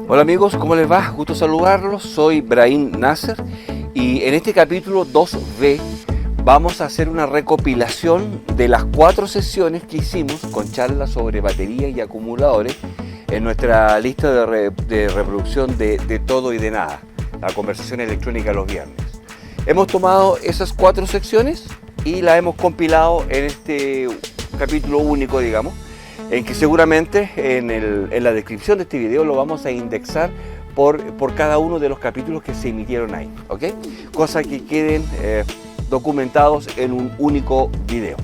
Hola amigos, ¿cómo les va? Gusto saludarlos, soy Brahim Nasser y en este capítulo 2B vamos a hacer una recopilación de las 4 sesiones que hicimos con charlas sobre baterías y acumuladores en nuestra lista de reproducción de todo y de nada, la conversación electrónica los viernes. Hemos tomado esas 4 secciones y las hemos compilado en este capítulo único, digamos, en que seguramente en la descripción de este video lo vamos a indexar por cada uno de los capítulos que se emitieron ahí, ¿ok? Cosa que queden documentados en un único video.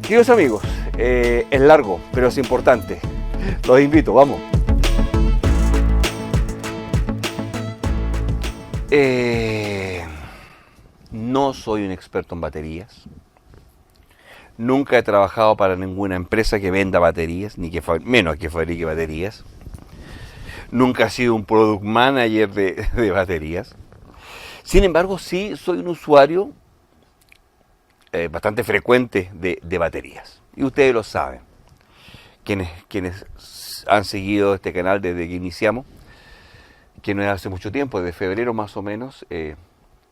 Queridos amigos, es largo, pero es importante. Los invito, vamos. No soy un experto en baterías. Nunca he trabajado para ninguna empresa que venda baterías, ni menos que fabrique baterías. Nunca he sido un product manager de baterías. Sin embargo, sí soy un usuario bastante frecuente de baterías. Y ustedes lo saben. Quienes han seguido este canal desde que iniciamos, que no es hace mucho tiempo, desde febrero más o menos,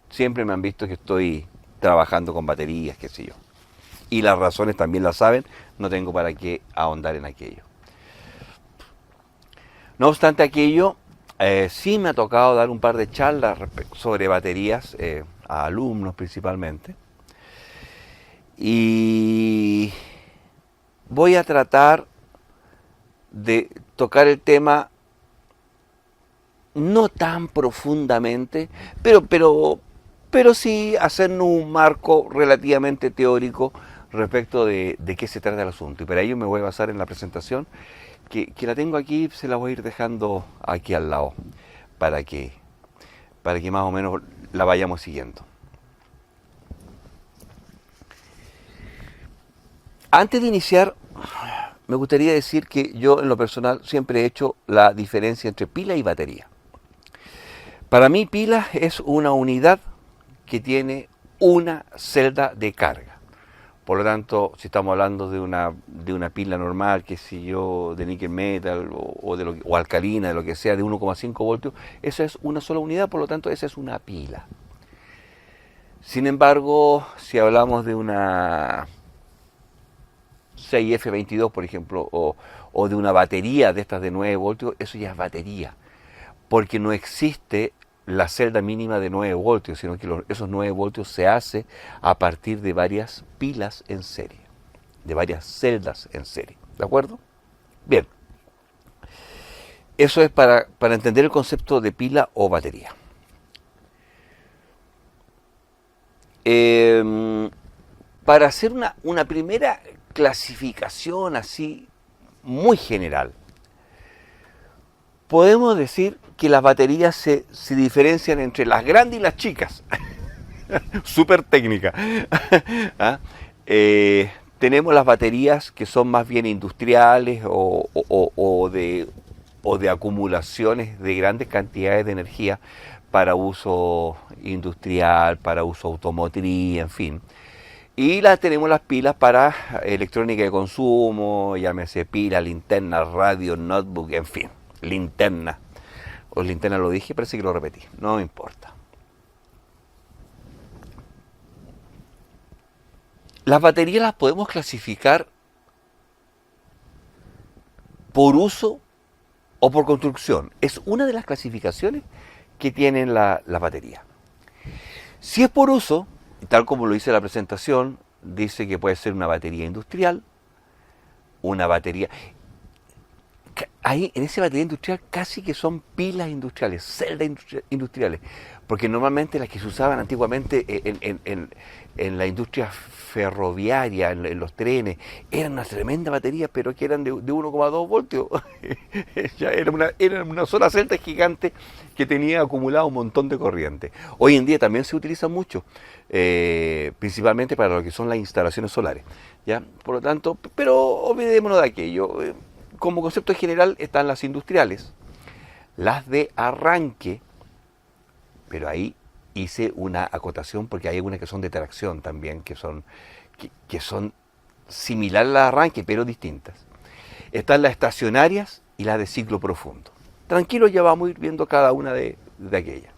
siempre me han visto que estoy trabajando con baterías, qué sé yo. Y las razones también las saben, no tengo para qué ahondar en aquello. No obstante aquello, sí me ha tocado dar un par de charlas sobre baterías a alumnos principalmente. Y voy a tratar de tocar el tema no tan profundamente, pero sí hacernos un marco relativamente teórico respecto de qué se trata el asunto. Y para ello me voy a basar en la presentación, que la tengo aquí, se la voy a ir dejando aquí al lado, para que más o menos la vayamos siguiendo. Antes de iniciar, me gustaría decir que yo en lo personal siempre he hecho la diferencia entre pila y batería. Para mí pila es una unidad que tiene una celda de carga. Por lo tanto, si estamos hablando de una pila normal, que si yo, de níquel metal o alcalina, de lo que sea, de 1,5 voltios, esa es una sola unidad, por lo tanto, esa es una pila. Sin embargo, si hablamos de una 6F22, por ejemplo, o de una batería de estas de 9 voltios, eso ya es batería, porque no existe la celda mínima de 9 voltios, sino que esos 9 voltios se hace a partir de varias pilas en serie, de varias celdas en serie, ¿de acuerdo? Bien, eso es para entender el concepto de pila o batería. Para hacer una primera clasificación así muy general, podemos decir que las baterías se diferencian entre las grandes y las chicas. Súper técnica. ¿Ah? Tenemos las baterías que son más bien industriales o de acumulaciones de grandes cantidades de energía para uso industrial, para uso automotriz, en fin. Y tenemos las pilas para electrónica de consumo, llámese pila, linterna, radio, notebook, en fin, linterna. O linterna lo dije, parece que lo repetí, no me importa. Las baterías las podemos clasificar por uso o por construcción. Es una de las clasificaciones que tienen las baterías. Si es por uso, tal como lo dice la presentación, dice que puede ser una batería industrial, una batería... Ahí en esa batería industrial casi que son pilas industriales, celdas industriales, porque normalmente las que se usaban antiguamente en la industria ferroviaria, en los trenes, eran una tremenda batería, pero que eran de 1,2 voltios. Ya era una sola celda gigante que tenía acumulado un montón de corriente. Hoy en día también se utiliza mucho, principalmente para lo que son las instalaciones solares, ¿ya? Por lo tanto, pero olvidémonos de aquello. Como concepto general están las industriales, las de arranque, pero ahí hice una acotación porque hay algunas que son de tracción también, que son similares a las de arranque, pero distintas. Están las estacionarias y las de ciclo profundo. tranquilos, ya vamos a ir viendo cada una de aquellas.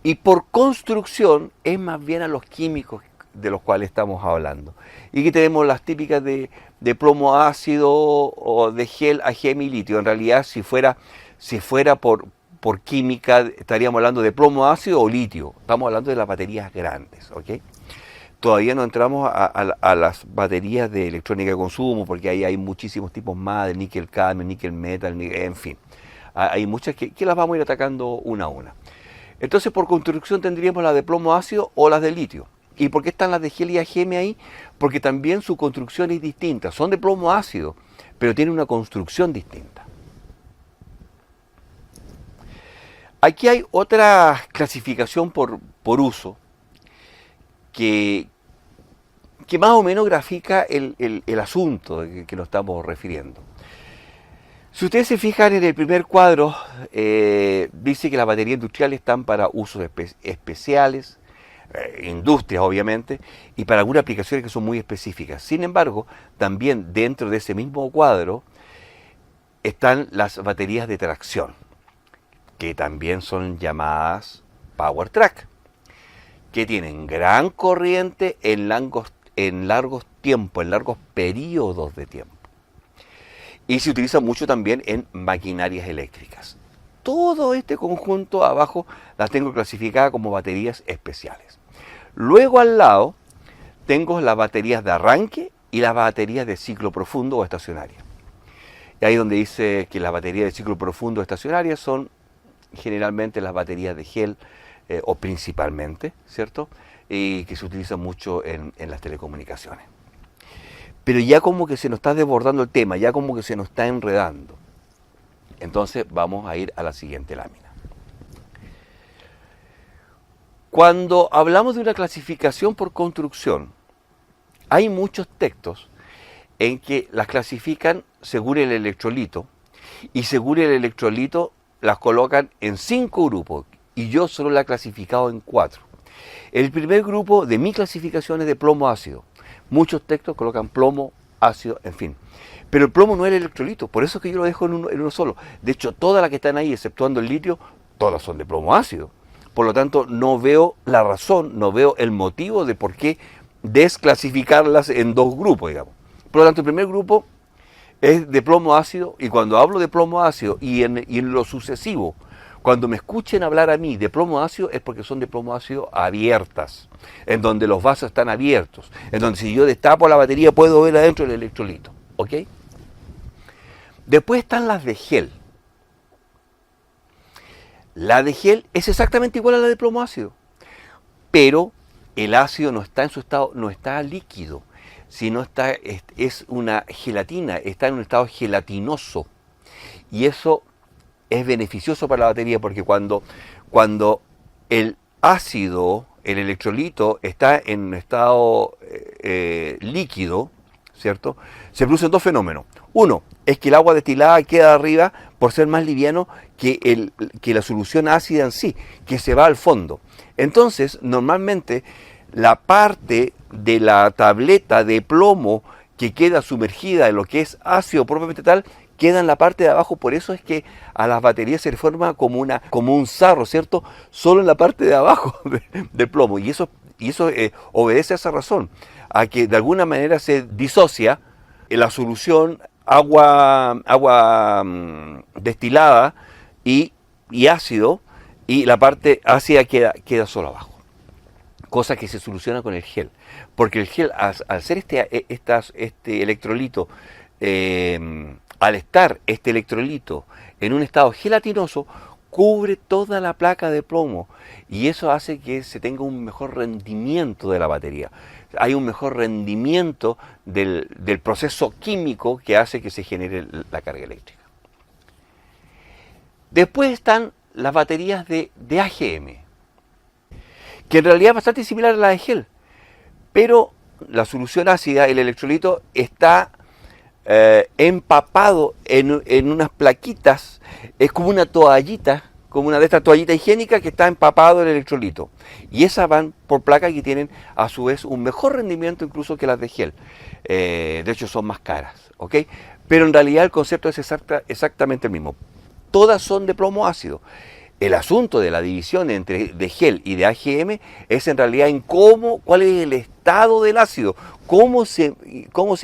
Y por construcción es más bien a los químicos de los cuales estamos hablando. Y aquí tenemos las típicas de plomo ácido o de gel a gemilitio. En realidad, si fuera por química, estaríamos hablando de plomo ácido o litio. Estamos hablando de las baterías grandes, ¿ok? Todavía no entramos a las baterías de electrónica de consumo, porque ahí hay muchísimos tipos más, de níquel cadmio, níquel metal, en fin. Hay muchas que las vamos a ir atacando una a una. Entonces, por construcción tendríamos las de plomo ácido o las de litio. ¿Y por qué están las de gel y AGM ahí? Porque también su construcción es distinta. Son de plomo ácido, pero tienen una construcción distinta. Aquí hay otra clasificación por uso que más o menos grafica el asunto que nos estamos refiriendo. Si ustedes se fijan en el primer cuadro, dice que las baterías industriales están para usos especiales, industrias obviamente, y para algunas aplicaciones que son muy específicas. Sin embargo, también dentro de ese mismo cuadro están las baterías de tracción, que también son llamadas Power Track, que tienen gran corriente en largos tiempos, en largos periodos de tiempo. Y se utiliza mucho también en maquinarias eléctricas. Todo este conjunto abajo las tengo clasificadas como baterías especiales. Luego al lado tengo las baterías de arranque y las baterías de ciclo profundo o estacionaria. Y ahí donde dice que las baterías de ciclo profundo o estacionaria son generalmente las baterías de gel o principalmente, ¿cierto? Y que se utilizan mucho en las telecomunicaciones. Pero ya como que se nos está desbordando el tema, ya como que se nos está enredando. Entonces vamos a ir a la siguiente lámina. Cuando hablamos de una clasificación por construcción, hay muchos textos en que las clasifican según el electrolito, y según el electrolito las colocan en 5 grupos, y yo solo la he clasificado en 4. El primer grupo de mi clasificación es de plomo ácido. Muchos textos colocan plomo, ácido, en fin. Pero el plomo no es el electrolito, por eso es que yo lo dejo en uno solo. De hecho, todas las que están ahí, exceptuando el litio, todas son de plomo ácido. Por lo tanto, no veo la razón, no veo el motivo de por qué desclasificarlas en 2 grupos, digamos. Por lo tanto, el primer grupo es de plomo ácido, y cuando hablo de plomo ácido y en lo sucesivo, cuando me escuchen hablar a mí de plomo ácido, es porque son de plomo ácido abiertas, en donde los vasos están abiertos, en donde si yo destapo la batería puedo ver adentro el electrolito, ¿ok? Después están las de gel. La de gel es exactamente igual a la de plomo ácido, pero el ácido no está en su estado, no está líquido, sino es una gelatina, está en un estado gelatinoso. Y eso es beneficioso para la batería, porque cuando el ácido, el electrolito, está en un estado líquido, ¿cierto? Se producen 2 fenómenos. Uno es que el agua destilada queda arriba por ser más liviano que la solución ácida en sí, que se va al fondo. Entonces, normalmente, la parte de la tableta de plomo que queda sumergida en lo que es ácido propiamente tal, queda en la parte de abajo. Por eso es que a las baterías se le forma como un sarro, ¿cierto? Solo en la parte de abajo del plomo. Y eso obedece a esa razón, a que de alguna manera se disocia la solución agua destilada y ácido, y la parte ácida queda solo abajo. Cosa que se soluciona con el gel. Porque el gel, al ser este electrolito, al estar este electrolito en un estado gelatinoso, cubre toda la placa de plomo, y eso hace que se tenga un mejor rendimiento de la batería. Hay un mejor rendimiento del proceso químico que hace que se genere la carga eléctrica. Después están las baterías de AGM, que en realidad es bastante similar a la de gel, pero la solución ácida, el electrolito, está empapado en unas plaquitas, es como una toallita, como una de estas toallitas higiénicas que está empapado el electrolito. Y esas van por placas que tienen a su vez un mejor rendimiento incluso que las de gel. De hecho son más caras, ¿ok? Pero en realidad el concepto es exactamente el mismo. todas son de plomo ácido. El asunto de la división entre de gel y de AGM es en realidad en cuál es el estado del ácido, cómo se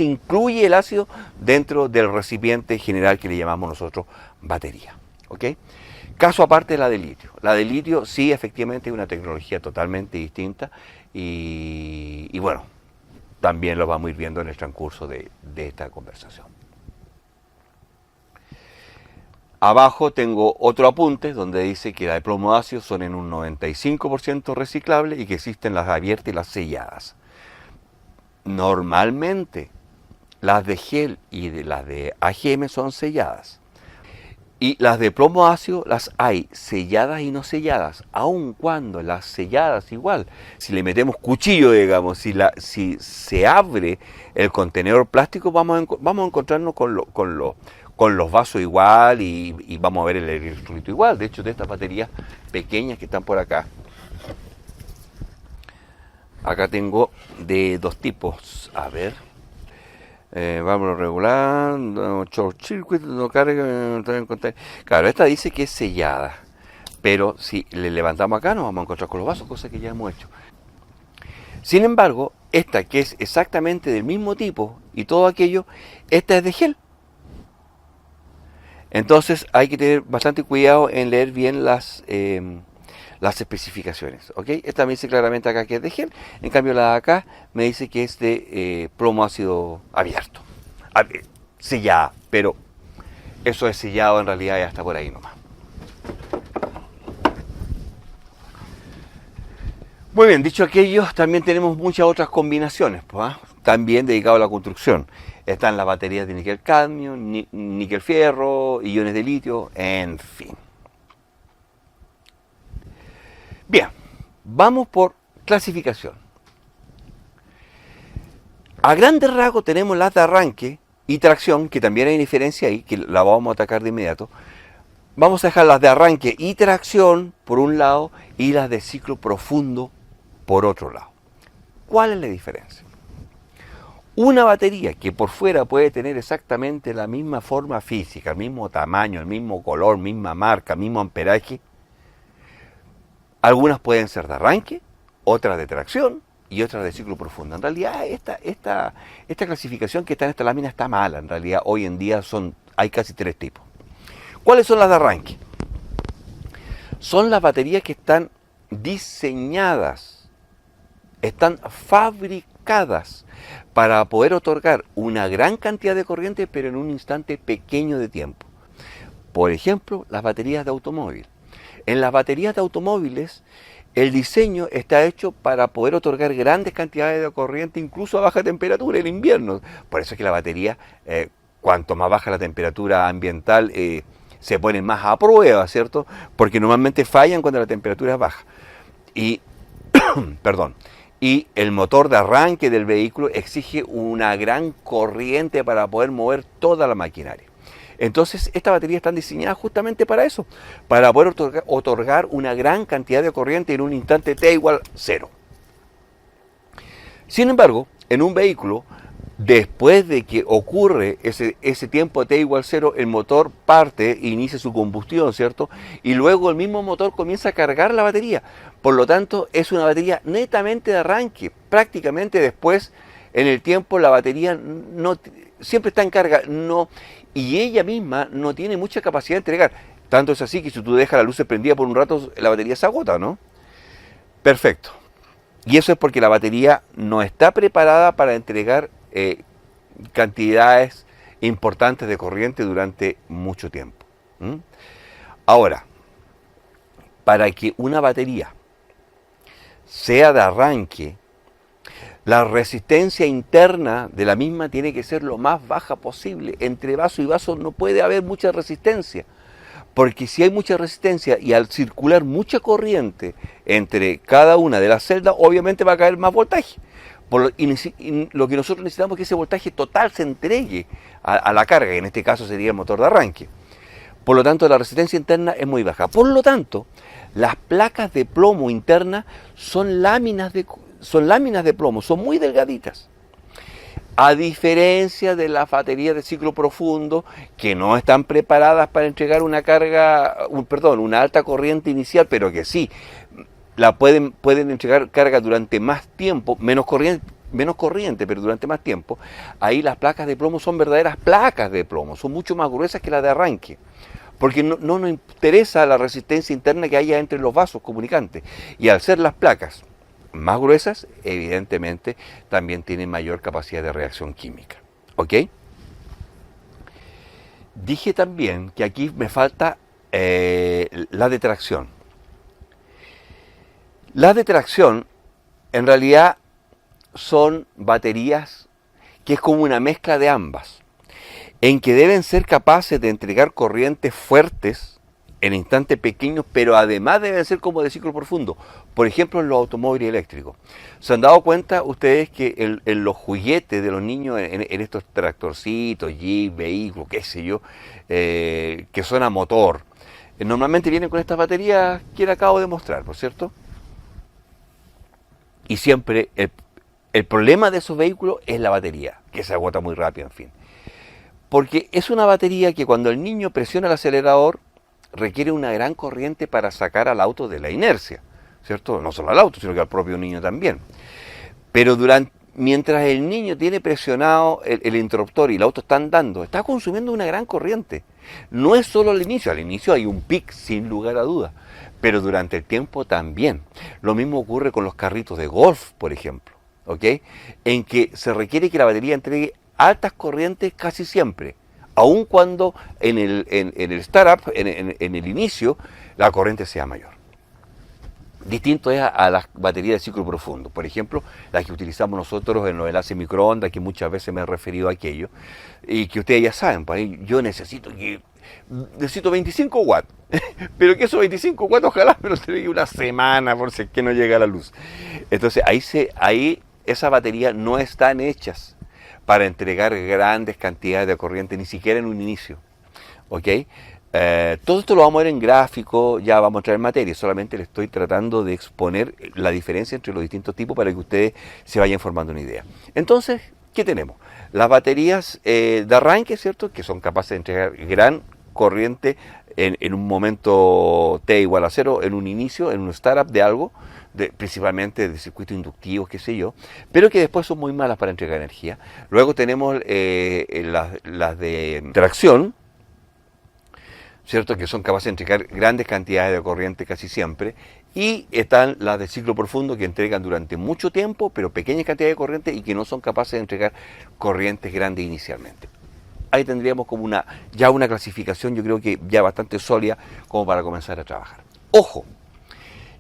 incluye el ácido dentro del recipiente general que le llamamos nosotros batería. ¿Ok? Caso aparte de la de litio. La de litio sí efectivamente es una tecnología totalmente distinta y bueno, también lo vamos a ir viendo en el transcurso de esta conversación. Abajo tengo otro apunte donde dice que las de plomo ácido son en un 95% reciclables y que existen las abiertas y las selladas. Normalmente las de gel y las de AGM son selladas. Y las de plomo ácido las hay selladas y no selladas, aun cuando las selladas igual. Si le metemos cuchillo, digamos, si se abre el contenedor plástico, vamos a encontrarnos con los vasos igual y vamos a ver el electrolito igual. De hecho, de estas baterías pequeñas que están por acá, acá tengo de dos tipos. A ver, vamos a regular, short circuit, no carga. Claro, esta dice que es sellada, pero si le levantamos acá nos vamos a encontrar con los vasos, cosa que ya hemos hecho. Sin embargo, esta que es exactamente del mismo tipo y todo aquello, esta es de gel. Entonces hay que tener bastante cuidado en leer bien las especificaciones, ¿ok? Esta me dice claramente acá que es de gel, en cambio la de acá me dice que es de plomo ácido abierto, sellada, pero eso es sellado en realidad ya está por ahí nomás. Muy bien, dicho aquello, también tenemos muchas otras combinaciones, pues, también dedicado a la construcción. Están las baterías de níquel cadmio, níquel fierro, iones de litio, en fin. Bien, vamos por clasificación. A grandes rasgos tenemos las de arranque y tracción, que también hay diferencia ahí, que la vamos a atacar de inmediato. Vamos a dejar las de arranque y tracción por un lado y las de ciclo profundo por otro lado. ¿Cuál es la diferencia? Una batería que por fuera puede tener exactamente la misma forma física, el mismo tamaño, el mismo color, misma marca, mismo amperaje, algunas pueden ser de arranque, otras de tracción y otras de ciclo profundo. En realidad esta clasificación que está en esta lámina está mala. En realidad hoy en día hay casi tres tipos. ¿Cuáles son las de arranque? Son las baterías que están diseñadas, están fabricadas para poder otorgar una gran cantidad de corriente, pero en un instante pequeño de tiempo. Por ejemplo, las baterías de automóvil. En las baterías de automóviles, el diseño está hecho para poder otorgar grandes cantidades de corriente, incluso a baja temperatura en invierno. Por eso es que la batería, cuanto más baja la temperatura ambiental, se ponen más a prueba, ¿cierto? Porque normalmente fallan cuando la temperatura es baja. Y, perdón. Y el motor de arranque del vehículo exige una gran corriente para poder mover toda la maquinaria. Entonces, estas baterías están diseñadas justamente para eso, para poder otorgar una gran cantidad de corriente en un instante t igual 0. Sin embargo, en un vehículo, después de que ocurre ese tiempo t igual 0, el motor parte e inicia su combustión, ¿cierto? Y luego el mismo motor comienza a cargar la batería. Por lo tanto, es una batería netamente de arranque. Prácticamente después, en el tiempo, la batería no siempre está en carga, y ella misma no tiene mucha capacidad de entregar. Tanto es así que si tú dejas la luz prendida por un rato, la batería se agota, ¿no? Perfecto. Y eso es porque la batería no está preparada para entregar cantidades importantes de corriente durante mucho tiempo. Ahora, para que una batería sea de arranque, la resistencia interna de la misma tiene que ser lo más baja posible. Entre vaso y vaso no puede haber mucha resistencia, porque si hay mucha resistencia y al circular mucha corriente entre cada una de las celdas, obviamente va a caer más voltaje. Lo que nosotros necesitamos es que ese voltaje total se entregue a la carga, que en este caso sería el motor de arranque. Por lo tanto, la resistencia interna es muy baja. Por lo tanto, las placas de plomo internas son láminas de plomo, son muy delgaditas. A diferencia de las baterías de ciclo profundo, que no están preparadas para entregar una una alta corriente inicial, pero que sí pueden entregar carga durante más tiempo, menos corriente, pero durante más tiempo. Ahí las placas de plomo son verdaderas placas de plomo, son mucho más gruesas que las de arranque, porque no nos interesa la resistencia interna que haya entre los vasos comunicantes. Y al ser las placas más gruesas, evidentemente también tienen mayor capacidad de reacción química. ¿Ok? Dije también que aquí me falta la de tracción. Las de tracción en realidad son baterías que es como una mezcla de ambas, en que deben ser capaces de entregar corrientes fuertes en instantes pequeños, pero además deben ser como de ciclo profundo. Por ejemplo, en los automóviles eléctricos. ¿Se han dado cuenta ustedes que en los juguetes de los niños, en estos tractorcitos, jeep, vehículos, qué sé yo, que son a motor, normalmente vienen con estas baterías que le acabo de mostrar, ¿por cierto? Y siempre el problema de esos vehículos es la batería, que se agota muy rápido, en fin. Porque es una batería que cuando el niño presiona el acelerador requiere una gran corriente para sacar al auto de la inercia, ¿cierto? No solo al auto, sino que al propio niño también. Pero mientras el niño tiene presionado el interruptor y el auto está andando, está consumiendo una gran corriente. No es solo al inicio hay un pic sin lugar a dudas, pero durante el tiempo también. Lo mismo ocurre con los carritos de golf, por ejemplo, ¿ok? En que se requiere que la batería entregue altas corrientes casi siempre, aun cuando en el startup, en el inicio, la corriente sea mayor. Distinto es a las baterías de ciclo profundo, por ejemplo, las que utilizamos nosotros en los enlaces microondas, que muchas veces me he referido a aquello, y que ustedes ya saben, pues yo necesito 25 watts, pero que esos 25 watts ojalá me los entregue una semana por si es que no llega la luz. Entonces ahí esas baterías no están hechas para entregar grandes cantidades de corriente, ni siquiera en un inicio, ¿ok? Todo esto lo vamos a ver en gráfico, ya vamos a entrar en materia, solamente le estoy tratando de exponer la diferencia entre los distintos tipos para que ustedes se vayan formando una idea. Entonces, ¿qué tenemos? Las baterías de arranque, ¿cierto? Que son capaces de entregar gran corriente en un momento T igual a 0, en un inicio, en un startup de algo, principalmente de circuitos inductivos, qué sé yo, pero que después son muy malas para entregar energía. Luego tenemos las de tracción, ¿cierto? Que son capaces de entregar grandes cantidades de corriente casi siempre, y están las de ciclo profundo que entregan durante mucho tiempo, pero pequeñas cantidades de corriente y que no son capaces de entregar corrientes grandes inicialmente. Ahí tendríamos como ya una clasificación, yo creo que ya bastante sólida como para comenzar a trabajar. Ojo,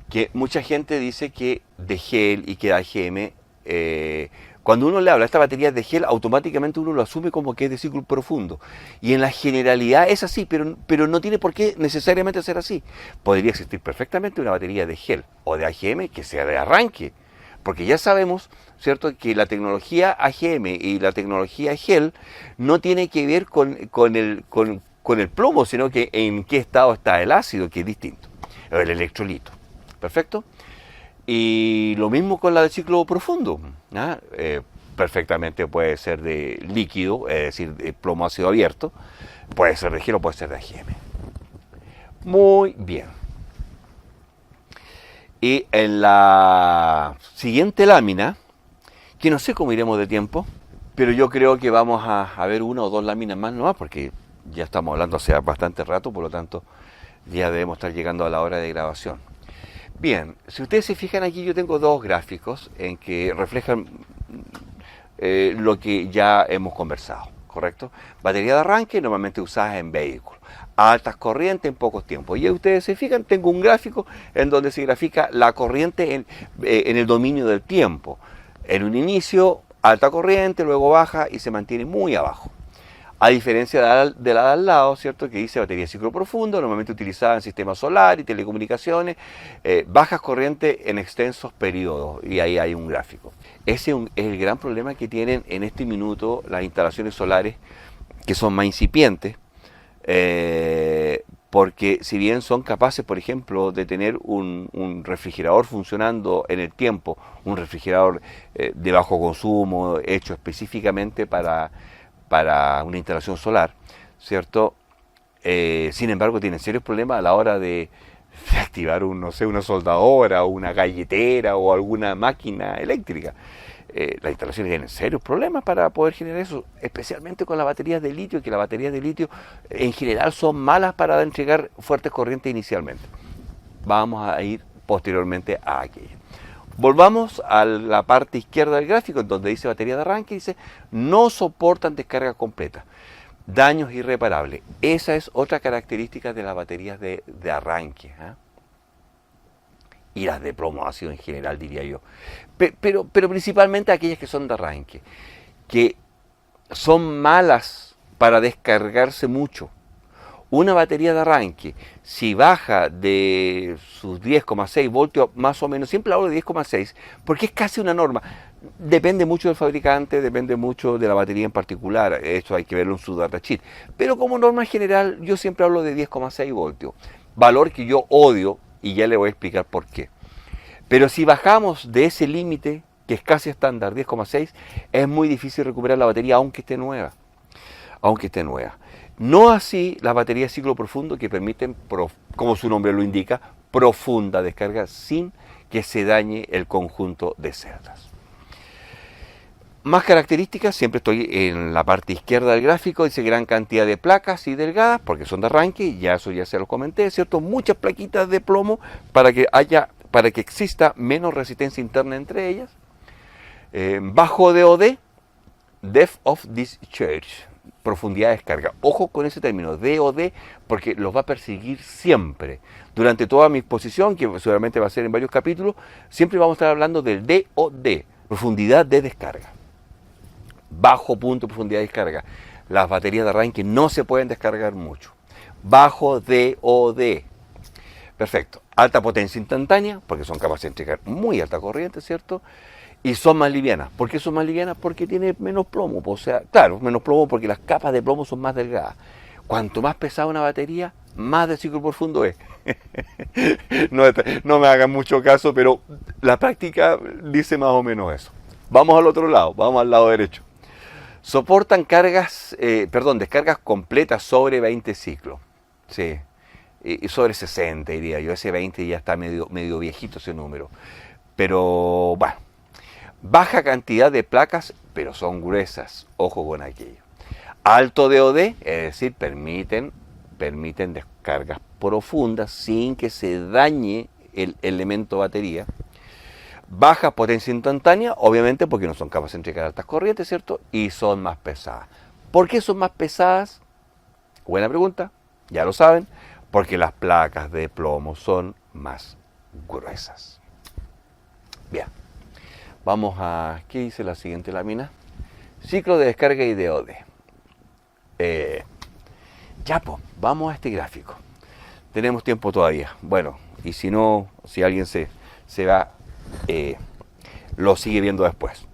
que mucha gente dice que de gel y que de AGM, cuando uno le habla a esta batería de gel, automáticamente uno lo asume como que es de ciclo profundo. Y en la generalidad es así, pero no tiene por qué necesariamente ser así. Podría existir perfectamente una batería de gel o de AGM que sea de arranque. Porque ya sabemos, ¿cierto?, que la tecnología AGM y la tecnología gel no tiene que ver con el plomo, sino que en qué estado está el ácido, que es distinto, el electrolito. ¿Perfecto? Y lo mismo con la de ciclo profundo. Perfectamente puede ser de líquido, es decir, de plomo ácido abierto, puede ser de gel o puede ser de AGM. Muy bien. Y en la siguiente lámina, que no sé cómo iremos de tiempo, pero yo creo que vamos a ver una o dos láminas más nomás, porque ya estamos hablando hace bastante rato, por lo tanto ya debemos estar llegando a la hora de grabación. Bien, si ustedes se fijan aquí, yo tengo dos gráficos en que reflejan lo que ya hemos conversado, ¿correcto? Batería de arranque normalmente usadas en vehículos, altas corrientes en pocos tiempos. Y ustedes se fijan, tengo un gráfico en donde se grafica la corriente en el dominio del tiempo. En un inicio, alta corriente, luego baja y se mantiene muy abajo. A diferencia de la de al lado, ¿cierto?, que dice batería de ciclo profundo, normalmente utilizada en sistemas solar y telecomunicaciones, bajas corrientes en extensos periodos, y ahí hay un gráfico. Ese es el gran problema que tienen en este minuto las instalaciones solares, que son más incipientes, porque si bien son capaces, por ejemplo, de tener un refrigerador funcionando en el tiempo, un refrigerador de bajo consumo, hecho específicamente para una instalación solar, ¿cierto? Sin embargo, tienen serios problemas a la hora de activar no sé, una soldadora o una galletera o alguna máquina eléctrica. Las instalaciones tienen serios problemas para poder generar eso, especialmente con las baterías de litio, que las baterías de litio en general son malas para entregar fuertes corrientes inicialmente. Vamos a ir posteriormente a aquello. Volvamos a la parte izquierda del gráfico, donde dice batería de arranque, dice no soportan descarga completa, daños irreparables. Esa es otra característica de las baterías de arranque, ¿eh? Y las de plomo ácido en general, diría yo. Pero principalmente aquellas que son de arranque, que son malas para descargarse mucho. Una batería de arranque, si baja de sus 10,6 voltios, más o menos, siempre hablo de 10,6, porque es casi una norma. Depende mucho del fabricante, depende mucho de la batería en particular, esto hay que verlo en su datasheet. Pero como norma general, yo siempre hablo de 10,6 voltios, valor que yo odio y ya le voy a explicar por qué. Pero si bajamos de ese límite, que es casi estándar, 10,6, es muy difícil recuperar la batería aunque esté nueva. No así las baterías de ciclo profundo que permiten, como su nombre lo indica, profunda descarga sin que se dañe el conjunto de celdas. Más características, siempre estoy en la parte izquierda del gráfico, dice gran cantidad de placas y delgadas, porque son de arranque, ya eso ya se lo comenté, ¿cierto? Muchas plaquitas de plomo para que exista menos resistencia interna entre ellas. Bajo DOD, Depth of Discharge, profundidad de descarga. Ojo con ese término, DOD, porque los va a perseguir siempre. Durante toda mi exposición, que seguramente va a ser en varios capítulos, siempre vamos a estar hablando del DOD, profundidad de descarga. Bajo punto de profundidad de descarga. Las baterías de arranque no se pueden descargar mucho. Bajo DOD. Perfecto. Alta potencia instantánea, porque son capaces de entregar muy alta corriente, ¿cierto? Y son más livianas. ¿Por qué son más livianas? Porque tienen menos plomo. O sea, claro, menos plomo porque las capas de plomo son más delgadas. Cuanto más pesada una batería, más de ciclo profundo es. No me hagan mucho caso, pero la práctica dice más o menos eso. Vamos al otro lado, vamos al lado derecho. Soportan descargas completas sobre 20 ciclos. Sí. Y sobre 60 diría yo. Ese 20 ya está medio viejito ese número. Pero bueno. Baja cantidad de placas, pero son gruesas. Ojo con aquello. Alto DOD, es decir, permiten descargas profundas sin que se dañe el elemento batería. Baja potencia instantánea, obviamente porque no son capaces de entregar altas corrientes, ¿cierto? Y son más pesadas. ¿Por qué son más pesadas? Buena pregunta, ya lo saben, porque las placas de plomo son más gruesas. Bien, vamos a... ¿Qué dice la siguiente lámina? Ciclo de descarga y DOD. Vamos a este gráfico. Tenemos tiempo todavía. Bueno, y si no, si alguien se va... lo sigue viendo después.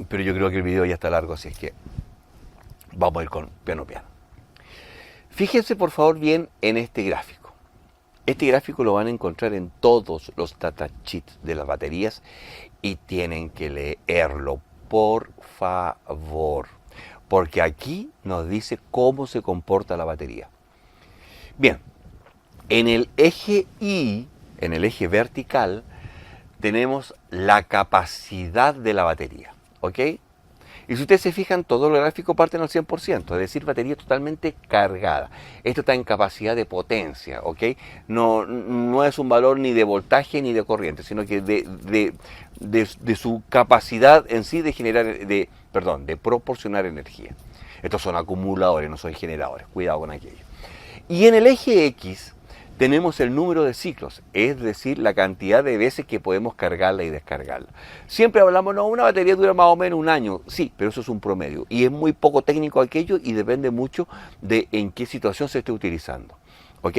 Pero yo creo que el video ya está largo, así es que vamos a ir con piano. Fíjense por favor bien en este gráfico. Este gráfico lo van a encontrar en todos los datasheets de las baterías y tienen que leerlo, por favor, porque aquí nos dice cómo se comporta la batería. Bien. En el eje Y, en el eje vertical, tenemos la capacidad de la batería, ¿ok? Y si ustedes se fijan, todos los gráficos parten al 100%, es decir, batería totalmente cargada. Esto está en capacidad de potencia, ¿ok? No es un valor ni de voltaje ni de corriente, sino que de su capacidad en sí de de proporcionar energía. Estos son acumuladores, no son generadores, cuidado con aquello. Y en el eje X tenemos el número de ciclos, es decir, la cantidad de veces que podemos cargarla y descargarla. Siempre hablamos, no, una batería dura más o menos un año, sí, pero eso es un promedio. Y es muy poco técnico aquello y depende mucho de en qué situación se esté utilizando. ¿Ok?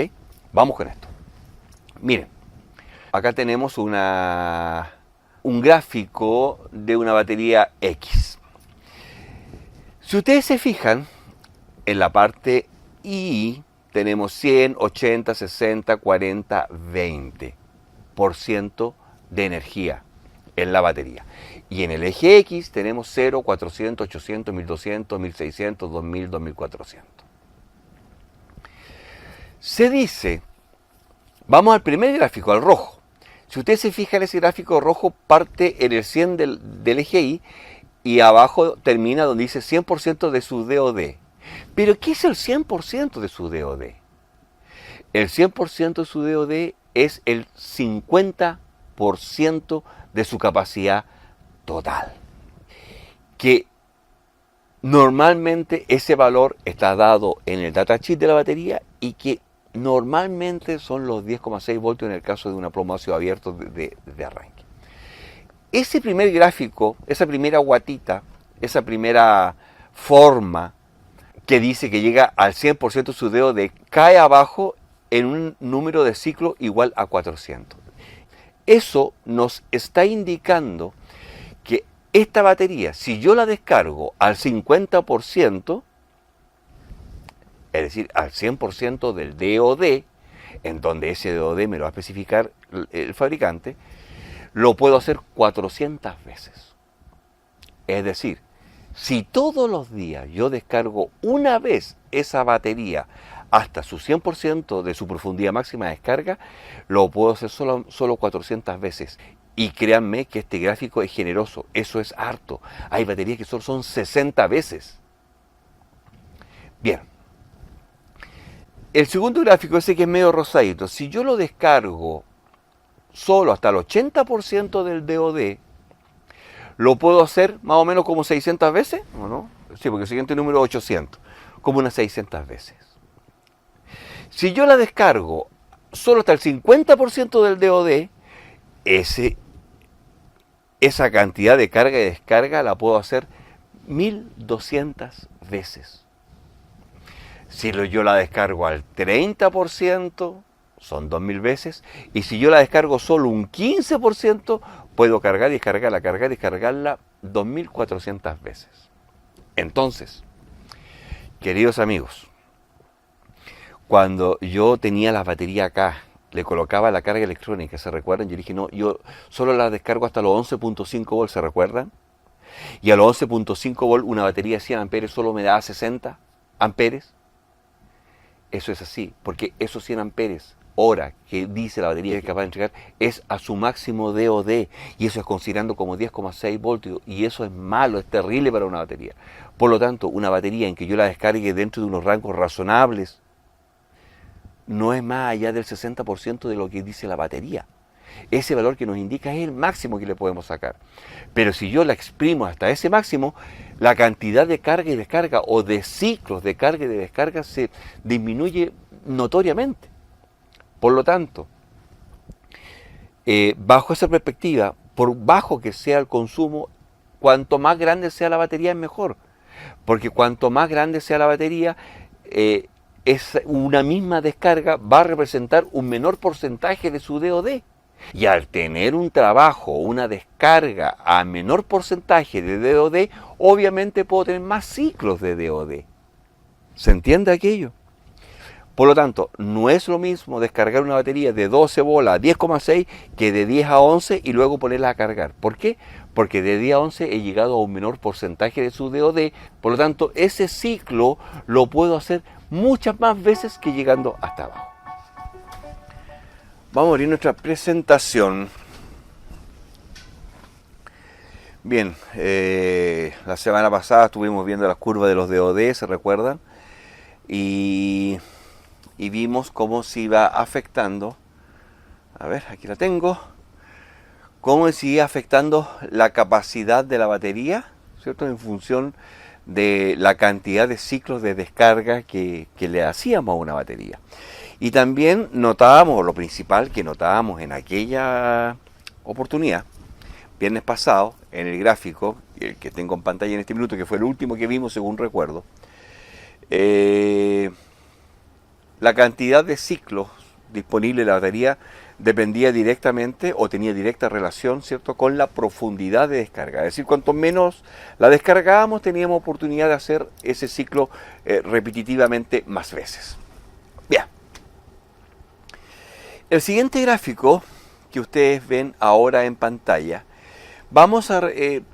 Vamos con esto. Miren, acá tenemos un gráfico de una batería X. Si ustedes se fijan, En la parte Y tenemos 100, 80, 60, 40, 20% de energía en la batería. Y en el eje X tenemos 0, 400, 800, 1200, 1600, 2000, 2400. Se dice, vamos al primer gráfico, al rojo. Si usted se fija en ese gráfico rojo, parte en el 100 del eje Y y abajo termina donde dice 100% de su DOD. Pero ¿qué es el 100% de su DOD? El 100% de su DOD es el 50% de su capacidad total. Que normalmente ese valor está dado en el datasheet de la batería y que normalmente son los 10,6 voltios en el caso de un plomo ácido abierto de arranque. Ese primer gráfico, esa primera guatita, esa primera forma que dice que llega al 100% de su DOD, cae abajo en un número de ciclo igual a 400. Eso nos está indicando que esta batería, si yo la descargo al 50%, es decir, al 100% del DOD, en donde ese DOD me lo va a especificar el fabricante, lo puedo hacer 400 veces. Es decir, si todos los días yo descargo una vez esa batería hasta su 100% de su profundidad máxima de descarga, lo puedo hacer solo 400 veces. Y créanme que este gráfico es generoso, eso es harto. Hay baterías que solo son 60 veces. Bien. El segundo gráfico, ese que es medio rosadito, si yo lo descargo solo hasta el 80% del DOD, lo puedo hacer más o menos como 600 veces, ¿o no? Sí, porque el siguiente número es 800, como unas 600 veces. Si yo la descargo solo hasta el 50% del DOD, esa cantidad de carga y descarga la puedo hacer 1200 veces. Si yo la descargo al 30%, son 2000 veces. Y si yo la descargo solo un 15%, puedo cargar y descargarla 2400 veces. Entonces, queridos amigos, cuando yo tenía la batería acá, le colocaba la carga electrónica, ¿se recuerdan? Yo dije, no, yo solo la descargo hasta los 11.5 volts, ¿se recuerdan? Y a los 11.5 volts una batería de 100 amperes solo me da 60 amperes. Eso es así, porque esos 100 amperes hora que dice la batería que es capaz de entregar es a su máximo DOD, y eso es considerando como 10,6 voltios, y eso es malo, es terrible para una batería. Por lo tanto, una batería en que yo la descargue dentro de unos rangos razonables no es más allá del 60% de lo que dice la batería. Ese valor que nos indica es el máximo que le podemos sacar. Pero si yo la exprimo hasta ese máximo, la cantidad de carga y descarga o de ciclos de carga y de descarga se disminuye notoriamente. Por lo tanto, bajo esa perspectiva, por bajo que sea el consumo, cuanto más grande sea la batería es mejor. Porque cuanto más grande sea la batería, es una misma descarga va a representar un menor porcentaje de su DOD. Y al tener un trabajo, una descarga a menor porcentaje de DOD, obviamente puedo tener más ciclos de DOD. ¿Se entiende aquello? Por lo tanto, no es lo mismo descargar una batería de 12 bolas a 10,6 que de 10 a 11 y luego ponerla a cargar. ¿Por qué? Porque de 10 a 11 he llegado a un menor porcentaje de su DOD, por lo tanto, ese ciclo lo puedo hacer muchas más veces que llegando hasta abajo. Vamos a abrir nuestra presentación. Bien, la semana pasada estuvimos viendo las curvas de los DOD, ¿se recuerdan? Y vimos cómo se iba afectando, a ver, aquí la tengo, cómo se iba afectando la capacidad de la batería, ¿cierto? En función de la cantidad de ciclos de descarga que le hacíamos a una batería. Y también notábamos, lo principal que notábamos en aquella oportunidad, viernes pasado, en el gráfico, el que tengo en pantalla en este minuto, que fue el último que vimos según recuerdo, la cantidad de ciclos disponibles de la batería dependía directamente o tenía directa relación, ¿cierto?, con la profundidad de descarga. Es decir, cuanto menos la descargábamos, teníamos oportunidad de hacer ese ciclo repetitivamente más veces. Bien. El siguiente gráfico que ustedes ven ahora en pantalla, vamos a,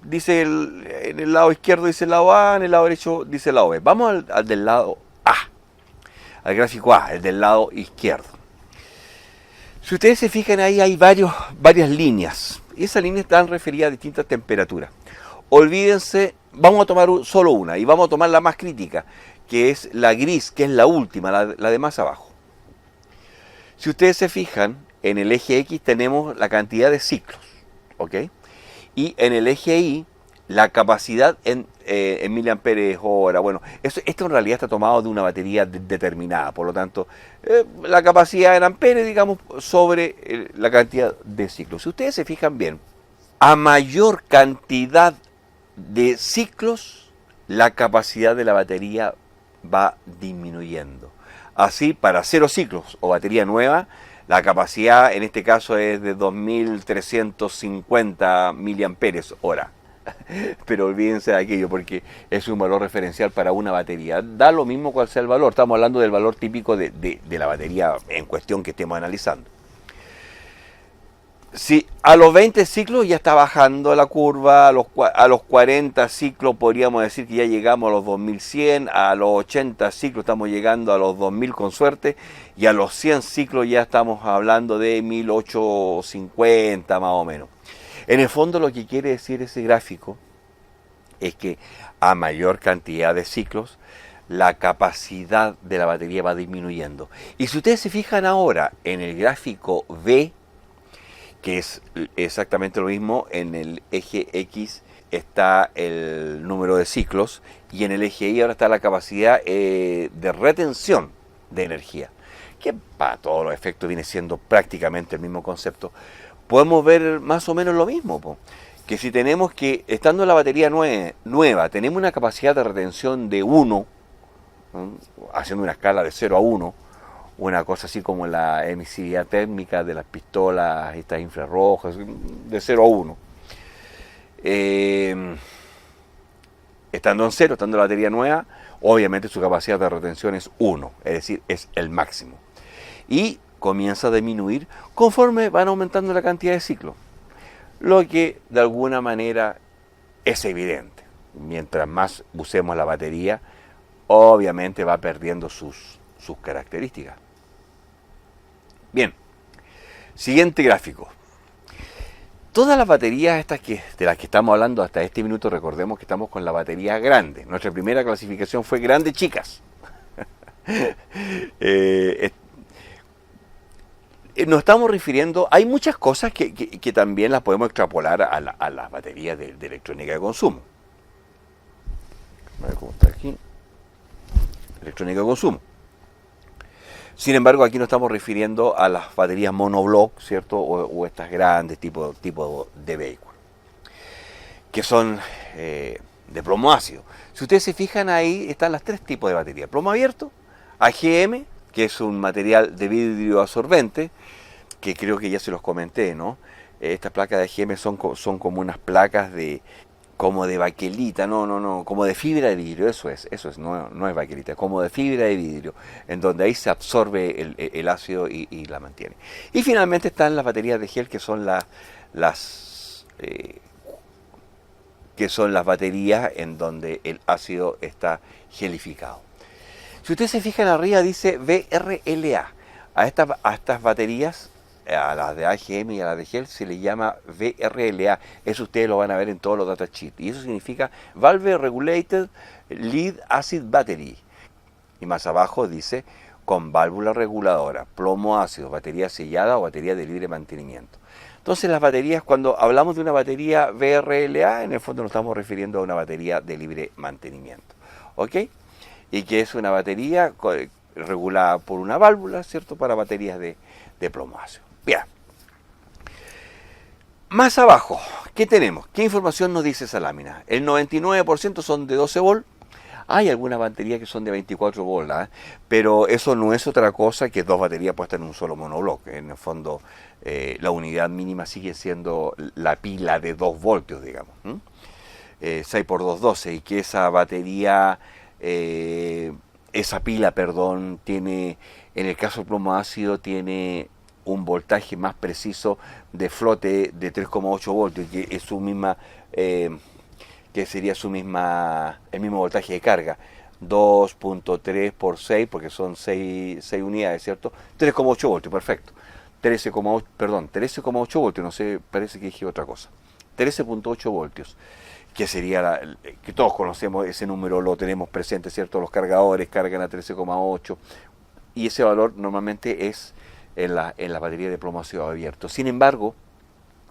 dice en el lado izquierdo dice el lado A, en el lado derecho dice el lado B. Vamos al del lado A, al gráfico A, el del lado izquierdo. Si ustedes se fijan ahí hay varias líneas, y esas líneas están referidas a distintas temperaturas. Olvídense, vamos a tomar solo una, y vamos a tomar la más crítica, que es la gris, que es la última, la de más abajo. Si ustedes se fijan, en el eje X tenemos la cantidad de ciclos, ¿ok? Y en el eje Y, la capacidad en miliamperes hora. Bueno, esto en realidad está tomado de una batería determinada, por lo tanto, la capacidad en amperes, digamos, sobre la cantidad de ciclos. Si ustedes se fijan bien, a mayor cantidad de ciclos, la capacidad de la batería va disminuyendo. Así, para 0 ciclos o batería nueva, la capacidad en este caso es de 2350 miliamperes hora. Pero olvídense de aquello porque es un valor referencial para una batería. Da lo mismo cual sea el valor, estamos hablando del valor típico de la batería en cuestión que estemos analizando. Si a los 20 ciclos ya está bajando la curva, a los 40 ciclos podríamos decir que ya llegamos a los 2100, a los 80 ciclos estamos llegando a los 2000 con suerte, y a los 100 ciclos ya estamos hablando de 1850 más o menos. En el fondo lo que quiere decir ese gráfico es que a mayor cantidad de ciclos, la capacidad de la batería va disminuyendo. Y si ustedes se fijan ahora en el gráfico B, que es exactamente lo mismo, en el eje X está el número de ciclos y en el eje Y ahora está la capacidad de retención de energía, que para todos los efectos viene siendo prácticamente el mismo concepto. Podemos ver más o menos lo mismo, que si tenemos que, estando en la batería nueva, tenemos una capacidad de retención de 1, haciendo una escala de 0 a 1, una cosa así como la emisividad térmica de las pistolas, estas infrarrojas, de 0 a 1. Estando en 0, estando en la batería nueva, obviamente su capacidad de retención es 1, es decir, es el máximo. Y comienza a disminuir conforme van aumentando la cantidad de ciclos. Lo que de alguna manera es evidente. Mientras más usemos la batería, obviamente va perdiendo sus características. Bien, siguiente gráfico. Todas las baterías estas de las que estamos hablando hasta este minuto, recordemos que estamos con la batería grande. Nuestra primera clasificación fue grande, chicas. Nos estamos refiriendo, hay muchas cosas que también las podemos extrapolar a las baterías de electrónica de consumo. A ver cómo está aquí. Electrónica de consumo. Sin embargo, aquí nos estamos refiriendo a las baterías monoblock, ¿cierto? O estas grandes tipo de vehículos, que son de plomo ácido. Si ustedes se fijan ahí, están los 3 tipos de baterías. Plomo abierto, AGM, que es un material de vidrio absorbente, que creo que ya se los comenté, ¿no? Estas placas de AGM son como unas placas como de baquelita, no, como de fibra de vidrio, eso es, no es baquelita, como de fibra de vidrio, en donde ahí se absorbe el ácido y la mantiene. Y finalmente están las baterías de gel, que son las baterías en donde el ácido está gelificado. Si ustedes se fijan arriba dice VRLA, a estas baterías, a las de AGM y a las de gel se le llama VRLA. Eso ustedes lo van a ver en todos los datasheets. Y eso significa Valve Regulated Lead Acid Battery. Y más abajo dice con válvula reguladora, plomo ácido, batería sellada o batería de libre mantenimiento. Entonces las baterías, cuando hablamos de una batería VRLA, en el fondo nos estamos refiriendo a una batería de libre mantenimiento. ¿Ok? Y que es una batería regulada por una válvula, ¿cierto? Para baterías de plomo ácido. Bien. Más abajo, ¿qué tenemos? ¿Qué información nos dice esa lámina? El 99% son de 12 volt, Hay algunas baterías que son de 24 volts, pero eso no es otra cosa que dos baterías puestas en un solo monobloque. En el fondo, la unidad mínima sigue siendo la pila de 2 voltios, digamos. 6 por 2, 12, y que esa batería, esa pila, perdón, tiene, en el caso del plomo ácido, tiene un voltaje más preciso de flote de 3,8 voltios, que es su misma, que sería el mismo voltaje de carga. 2.3 por 6, porque son 6 unidades, ¿cierto? 3,8 voltios, perfecto. 13,8 voltios, no sé, parece que dije otra cosa. 13.8 voltios, que sería, que todos conocemos ese número, lo tenemos presente, ¿cierto? Los cargadores cargan a 13,8, y ese valor normalmente es en la batería de plomo ácido abierto. Sin embargo,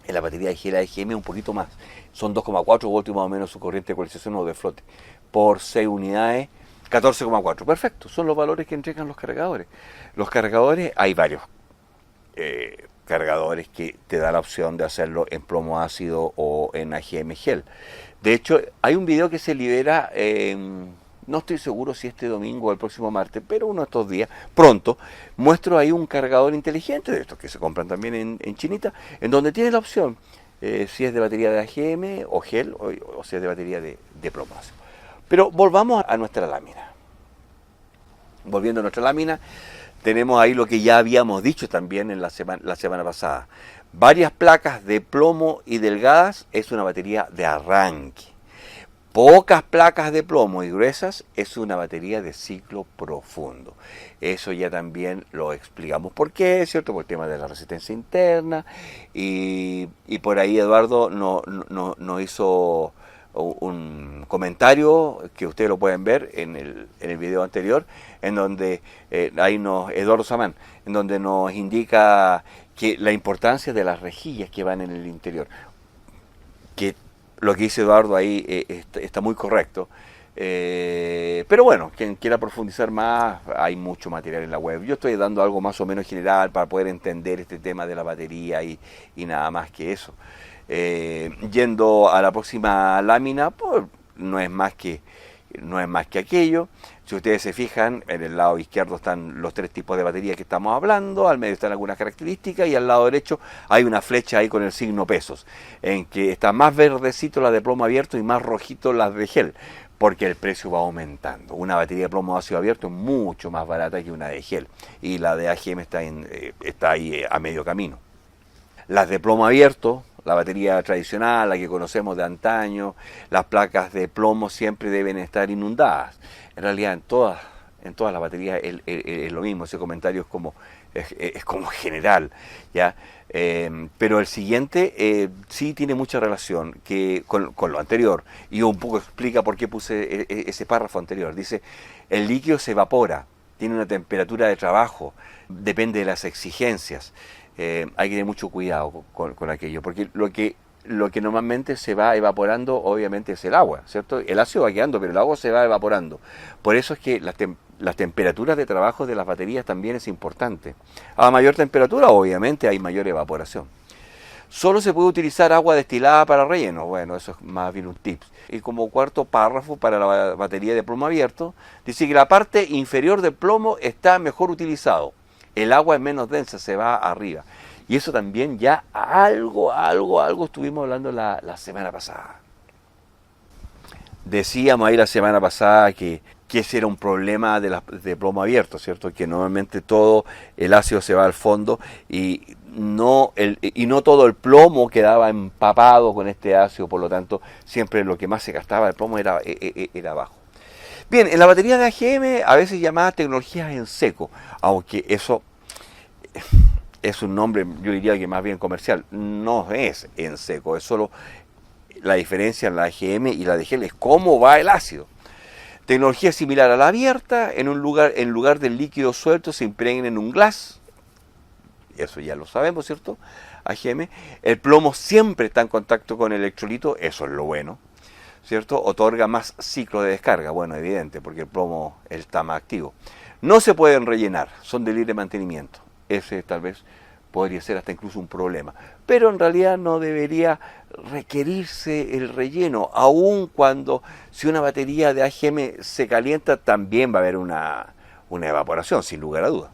en la batería de gel AGM un poquito más, son 2,4 voltios más o menos su corriente de ecualización o de flote, por 6 unidades, 14,4. Perfecto, son los valores que entregan los cargadores. Los cargadores, hay varios cargadores que te da la opción de hacerlo en plomo ácido o en AGM gel. De hecho, hay un video que se libera, no estoy seguro si este domingo o el próximo martes, pero uno de estos días, pronto, muestro ahí un cargador inteligente, de estos que se compran también en Chinita, en donde tiene la opción, si es de batería de AGM o gel, o si es de batería de plomo ácido. Pero volvamos a nuestra lámina. Volviendo a nuestra lámina, tenemos ahí lo que ya habíamos dicho también en la semana pasada. Varias placas de plomo y delgadas es una batería de arranque. Pocas placas de plomo y gruesas es una batería de ciclo profundo. Eso ya también lo explicamos por qué, ¿cierto? Por el tema de la resistencia interna. Y por ahí Eduardo nos hizo un comentario que ustedes lo pueden ver en el video anterior, en donde Eduardo Samán, en donde nos indica que la importancia de las rejillas que van en el interior, que lo que dice Eduardo ahí está muy correcto, pero bueno, quien quiera profundizar más, hay mucho material en la web. Yo estoy dando algo más o menos general para poder entender este tema de la batería y nada más que eso. Yendo a la próxima lámina, pues no es más que aquello. Si ustedes se fijan, en el lado izquierdo están los 3 tipos de baterías que estamos hablando, al medio están algunas características y al lado derecho hay una flecha ahí con el signo pesos, en que está más verdecito la de plomo abierto y más rojito las de gel, porque el precio va aumentando. Una batería de plomo ácido abierto es mucho más barata que una de gel, y la de AGM está ahí a medio camino. Las de plomo abierto, la batería tradicional, la que conocemos de antaño, las placas de plomo siempre deben estar inundadas. En realidad en todas las baterías es lo mismo, ese comentario es como general, ¿ya? Pero el siguiente sí tiene mucha relación con lo anterior, y un poco explica por qué puse ese párrafo anterior. Dice, el líquido se evapora, tiene una temperatura de trabajo, depende de las exigencias. Hay que tener mucho cuidado con aquello, porque lo que normalmente se va evaporando obviamente es el agua, ¿cierto? El ácido va quedando, pero el agua se va evaporando. Por eso es que las temperaturas de trabajo de las baterías también es importante. A mayor temperatura, obviamente, hay mayor evaporación. Solo se puede utilizar agua destilada para relleno. Bueno, eso es más bien un tip. Y como cuarto párrafo para la batería de plomo abierto, dice que la parte inferior del plomo está mejor utilizado. El agua es menos densa, se va arriba. Y eso también ya algo estuvimos hablando la semana pasada. Decíamos ahí la semana pasada que ese era un problema de plomo abierto, ¿cierto? Que normalmente todo el ácido se va al fondo y no todo el plomo quedaba empapado con este ácido, por lo tanto siempre lo que más se gastaba el plomo era abajo. Bien, en la batería de AGM a veces llamada tecnologías en seco, aunque eso es un nombre, yo diría que más bien comercial, no es en seco, es solo la diferencia en la AGM y la de gel, es cómo va el ácido. Tecnología similar a la abierta, en lugar del líquido suelto se impregna en un glass, eso ya lo sabemos, ¿cierto? AGM, el plomo siempre está en contacto con el electrolito, eso es lo bueno, ¿cierto? Otorga más ciclo de descarga, bueno, evidente, porque el plomo está más activo. No se pueden rellenar, son de libre mantenimiento. Ese es tal vez podría ser hasta incluso un problema. Pero en realidad no debería requerirse el relleno, aun cuando si una batería de AGM se calienta también va a haber una evaporación, sin lugar a dudas.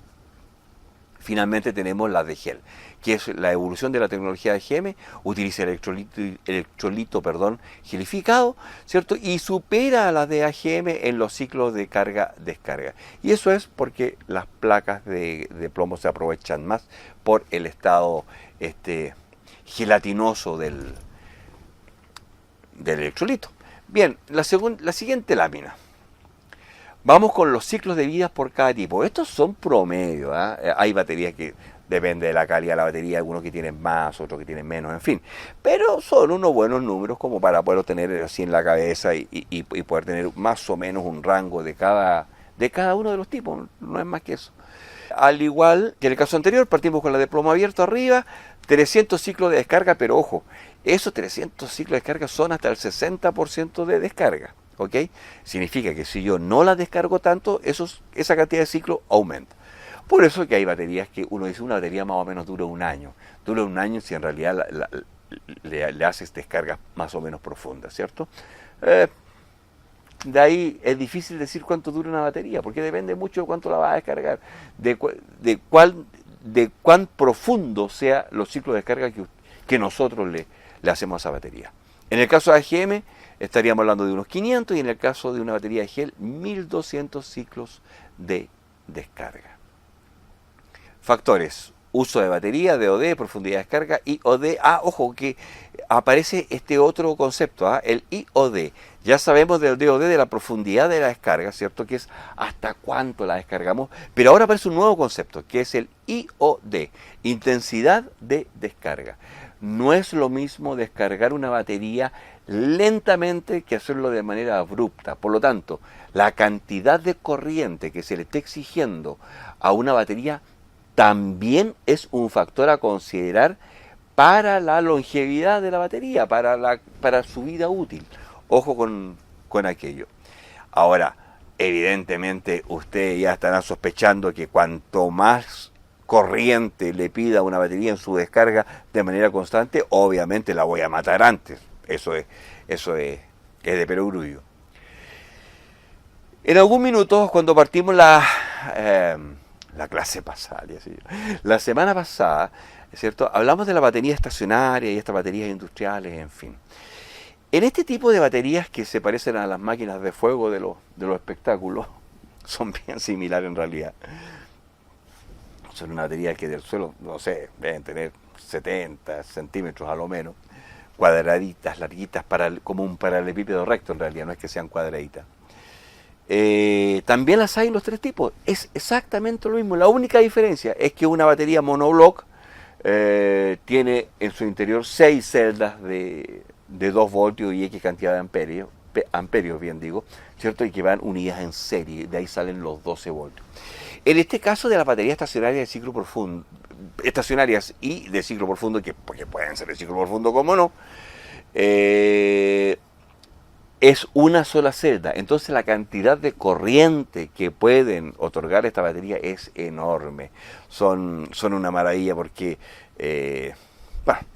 Finalmente tenemos la de gel, que es la evolución de la tecnología de AGM, utiliza electrolito gelificado, ¿cierto? Y supera a las de AGM en los ciclos de carga-descarga. Y eso es porque las placas de plomo se aprovechan más por el estado gelatinoso del electrolito. Bien, la siguiente lámina. Vamos con los ciclos de vida por cada tipo. Estos son promedio, ¿eh? Hay baterías que depende de la calidad de la batería, algunos que tienen más, otros que tienen menos, en fin. Pero son unos buenos números como para poder tener así en la cabeza y poder tener más o menos un rango de cada uno de los tipos, no es más que eso. Al igual que en el caso anterior, partimos con la de plomo abierto arriba, 300 ciclos de descarga, pero ojo, esos 300 ciclos de descarga son hasta el 60% de descarga. ¿Ok? Significa que si yo no la descargo tanto, esa cantidad de ciclos aumenta. Por eso que hay baterías que uno dice, una batería más o menos dura un año. Dura un año si en realidad le haces descargas más o menos profundas, ¿cierto? De ahí es difícil decir cuánto dura una batería, porque depende mucho de cuánto la vas a descargar, de cuán profundo sea los ciclos de descarga que nosotros le hacemos a esa batería. En el caso de AGM estaríamos hablando de unos 500 y en el caso de una batería de gel 1200 ciclos de descarga. Factores: uso de batería, DOD, profundidad de descarga, IOD. Ojo que aparece este otro concepto, el IOD. Ya sabemos del DOD, de la profundidad de la descarga, ¿cierto? Que es hasta cuánto la descargamos. Pero ahora aparece un nuevo concepto, que es el IOD, intensidad de descarga. No es lo mismo descargar una batería lentamente que hacerlo de manera abrupta. Por lo tanto, la cantidad de corriente que se le esté exigiendo a una batería también es un factor a considerar para la longevidad de la batería, para su vida útil. Ojo con aquello. Ahora, evidentemente ustedes ya estarán sospechando que cuanto más corriente le pida a una batería en su descarga de manera constante, obviamente la voy a matar antes. Eso es de perogrullo. En algún minuto, cuando partimos la clase pasada, la semana pasada, ¿cierto? Hablamos de la batería estacionaria y estas baterías industriales, en fin. En este tipo de baterías que se parecen a las máquinas de fuego de los espectáculos, son bien similares en realidad. Son una batería que del suelo, no sé, deben tener 70 centímetros a lo menos, cuadraditas, larguitas, como un paralelepípedo recto en realidad, no es que sean cuadraditas. También las hay en los tres tipos, es exactamente lo mismo. La única diferencia es que una batería monoblock tiene en su interior 6 celdas de 2 voltios y X cantidad de amperios, bien digo, ¿cierto? Y que van unidas en serie, de ahí salen los 12 voltios. En este caso de las baterías estacionarias de ciclo profundo, estacionarias y de ciclo profundo, porque pueden ser de ciclo profundo como no, es una sola celda. Entonces la cantidad de corriente que pueden otorgar esta batería es enorme. Son una maravilla porque,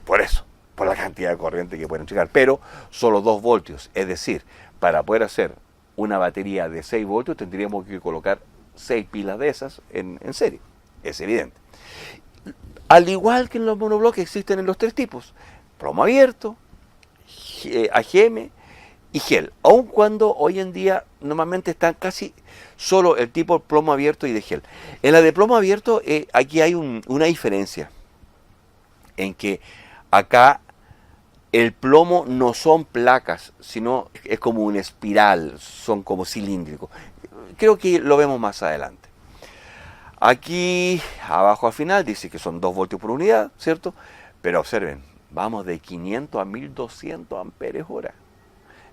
por la cantidad de corriente que pueden llegar, pero solo 2 voltios. Es decir, para poder hacer una batería de 6 voltios tendríamos que colocar 6 pilas de esas en serie, es evidente. Al igual que en los monobloques existen en los tres tipos, plomo abierto, AGM y gel, aun cuando hoy en día normalmente están casi solo el tipo plomo abierto y de gel. En la de plomo abierto aquí hay una diferencia, en que acá el plomo no son placas, sino es como una espiral, son como cilíndricos. Creo que lo vemos más adelante. Aquí abajo al final dice que son 2 voltios por unidad, ¿cierto? Pero observen, vamos de 500 a 1200 amperios hora.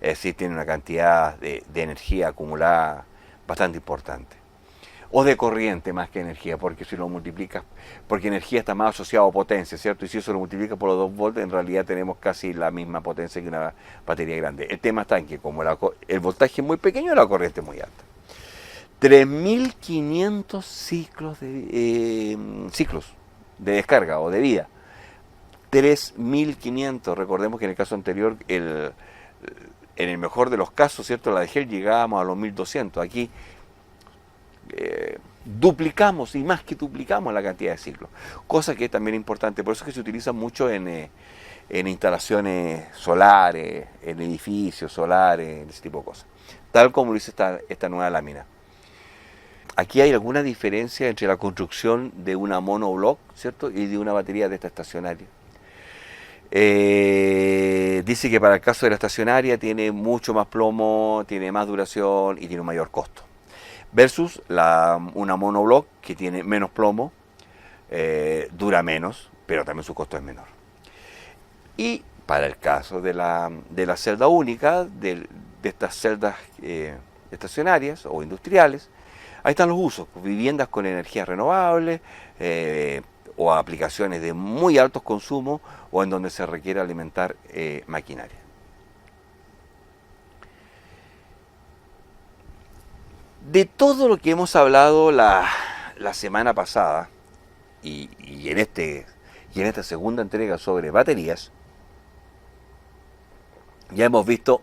Es decir, tiene una cantidad de energía acumulada bastante importante. O de corriente más que energía, porque si lo multiplicas, porque energía está más asociado a potencia, ¿cierto? Y si eso lo multiplica por los 2 voltios, en realidad tenemos casi la misma potencia que una batería grande. El tema está en que como el voltaje es muy pequeño, la corriente es muy alta. 3500 ciclos. de descarga o de vida. 3.500, recordemos que en el caso anterior, en el mejor de los casos, ¿cierto? La de gel llegábamos a los 1.200. Aquí duplicamos y más que duplicamos la cantidad de ciclos, cosa que es también importante. Por eso es que se utiliza mucho en instalaciones solares, en edificios solares, en ese tipo de cosas, tal como lo dice esta nueva lámina. Aquí hay alguna diferencia entre la construcción de una monoblock, ¿cierto?, y de una batería de esta estacionaria. Dice que para el caso de la estacionaria tiene mucho más plomo, tiene más duración y tiene un mayor costo. Versus una monoblock que tiene menos plomo, dura menos, pero también su costo es menor. Y para el caso de la celda única, de estas celdas estacionarias o industriales, ahí están los usos: viviendas con energías renovables, o aplicaciones de muy altos consumos, o en donde se requiere alimentar maquinaria. De todo lo que hemos hablado la semana pasada y en esta segunda entrega sobre baterías, ya hemos visto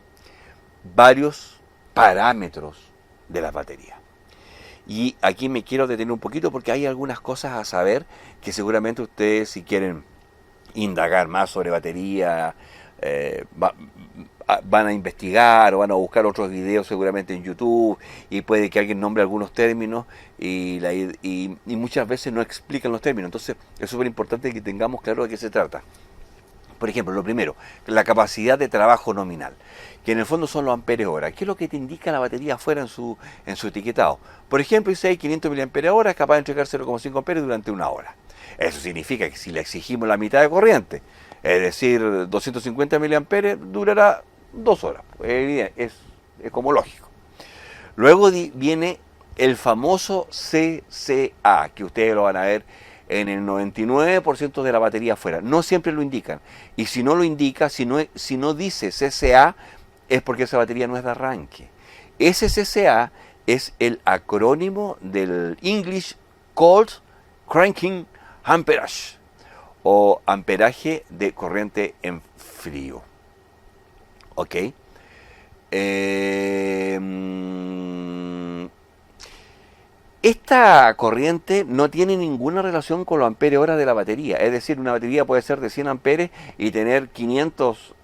varios parámetros de las baterías. Y aquí me quiero detener un poquito porque hay algunas cosas a saber que seguramente ustedes, si quieren indagar más sobre batería, van a investigar o van a buscar otros videos seguramente en YouTube, y puede que alguien nombre algunos términos y muchas veces no explican los términos. Entonces es súper importante que tengamos claro de qué se trata. Por ejemplo, lo primero, la capacidad de trabajo nominal, que en el fondo son los amperes hora. ¿Qué es lo que te indica la batería afuera en su etiquetado? Por ejemplo, dice ahí 500 mAh, es capaz de entregar 0,5 amperes durante una hora. Eso significa que si le exigimos la mitad de corriente, es decir, 250 mAh, durará 2 horas. Es como lógico. Luego viene el famoso CCA, que ustedes lo van a ver en el 99% de la batería afuera. No siempre lo indican. Y si no lo indica, si no dice CCA, es porque esa batería no es de arranque. Ese CCA es el acrónimo del English Cold Cranking Amperage, o amperaje de corriente en frío. ¿Ok? Esta corriente no tiene ninguna relación con los amperes hora de la batería. Es decir, una batería puede ser de 100 amperes y tener 500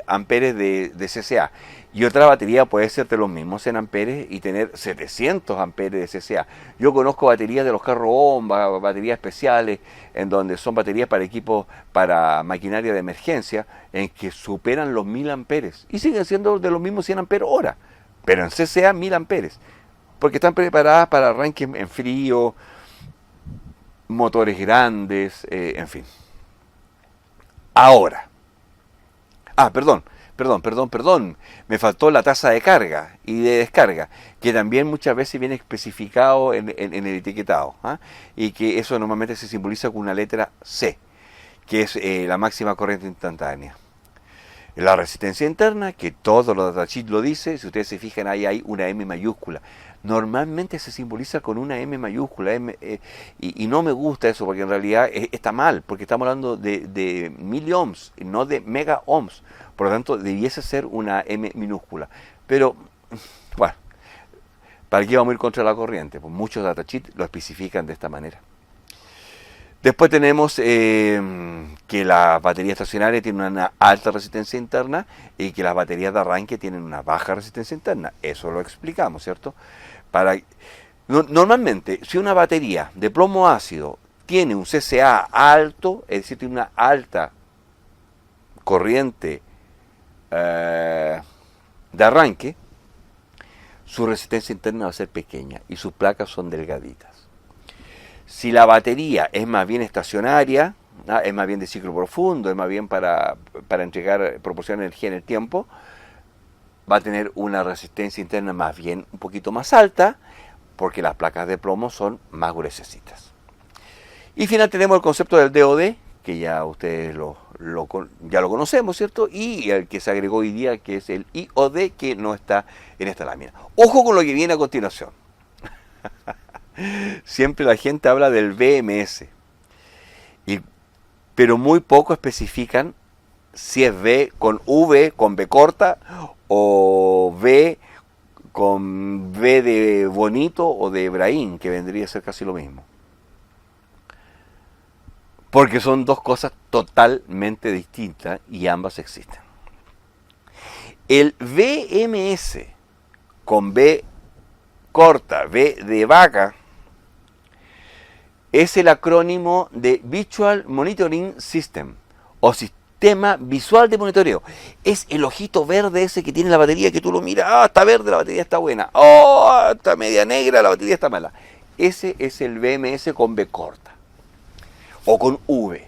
amperes de CCA. Y otra batería puede ser de los mismos 100 amperes y tener 700 amperes de CCA. Yo conozco baterías de los carros bomba, baterías especiales, en donde son baterías para equipos, para maquinaria de emergencia, en que superan los 1000 amperes. Y siguen siendo de los mismos 100 amperes hora, pero en CCA 1000 amperes. Porque están preparadas para arranque en frío, motores grandes, en fin. Ahora. Perdón. Me faltó la tasa de carga y de descarga, que también muchas veces viene especificado en el etiquetado. Y que eso normalmente se simboliza con una letra C, que es la máxima corriente instantánea. La resistencia interna, que todos los datasheets lo dice, si ustedes se fijan ahí hay una M mayúscula. Normalmente se simboliza con una M mayúscula, y no me gusta eso porque en realidad está mal, porque estamos hablando de miliohms, no de mega ohms. Por lo tanto, debiese ser una M minúscula. Pero, bueno, ¿para qué vamos a ir contra la corriente? Pues muchos datasheets lo especifican de esta manera. Después tenemos que la batería estacionaria tiene una alta resistencia interna y que las baterías de arranque tienen una baja resistencia interna. Eso lo explicamos, ¿cierto? Normalmente, si una batería de plomo ácido tiene un CCA alto, es decir, tiene una alta corriente de arranque, su resistencia interna va a ser pequeña y sus placas son delgaditas. Si la batería es más bien estacionaria, es más bien de ciclo profundo, es más bien para proporcionar energía en el tiempo, va a tener una resistencia interna más bien un poquito más alta, porque las placas de plomo son más gruesecitas. Y finalmente tenemos el concepto del DOD, que ya ustedes ya lo conocemos, ¿cierto? Y el que se agregó hoy día, que es el IOD, que no está en esta lámina. Ojo con lo que viene a continuación. Siempre la gente habla del BMS. pero muy poco especifican si es V con V, con B corta, o V con B de bonito o de Ebrahim, que vendría a ser casi lo mismo. Porque son dos cosas totalmente distintas y ambas existen. El VMS con B corta, V de vaca, es el acrónimo de Visual Monitoring System, o sistema visual de monitoreo. Es el ojito verde ese que tiene la batería, que tú lo miras, está verde, la batería está buena, está media negra, la batería está mala. Ese es el VMS con B corta, o con V.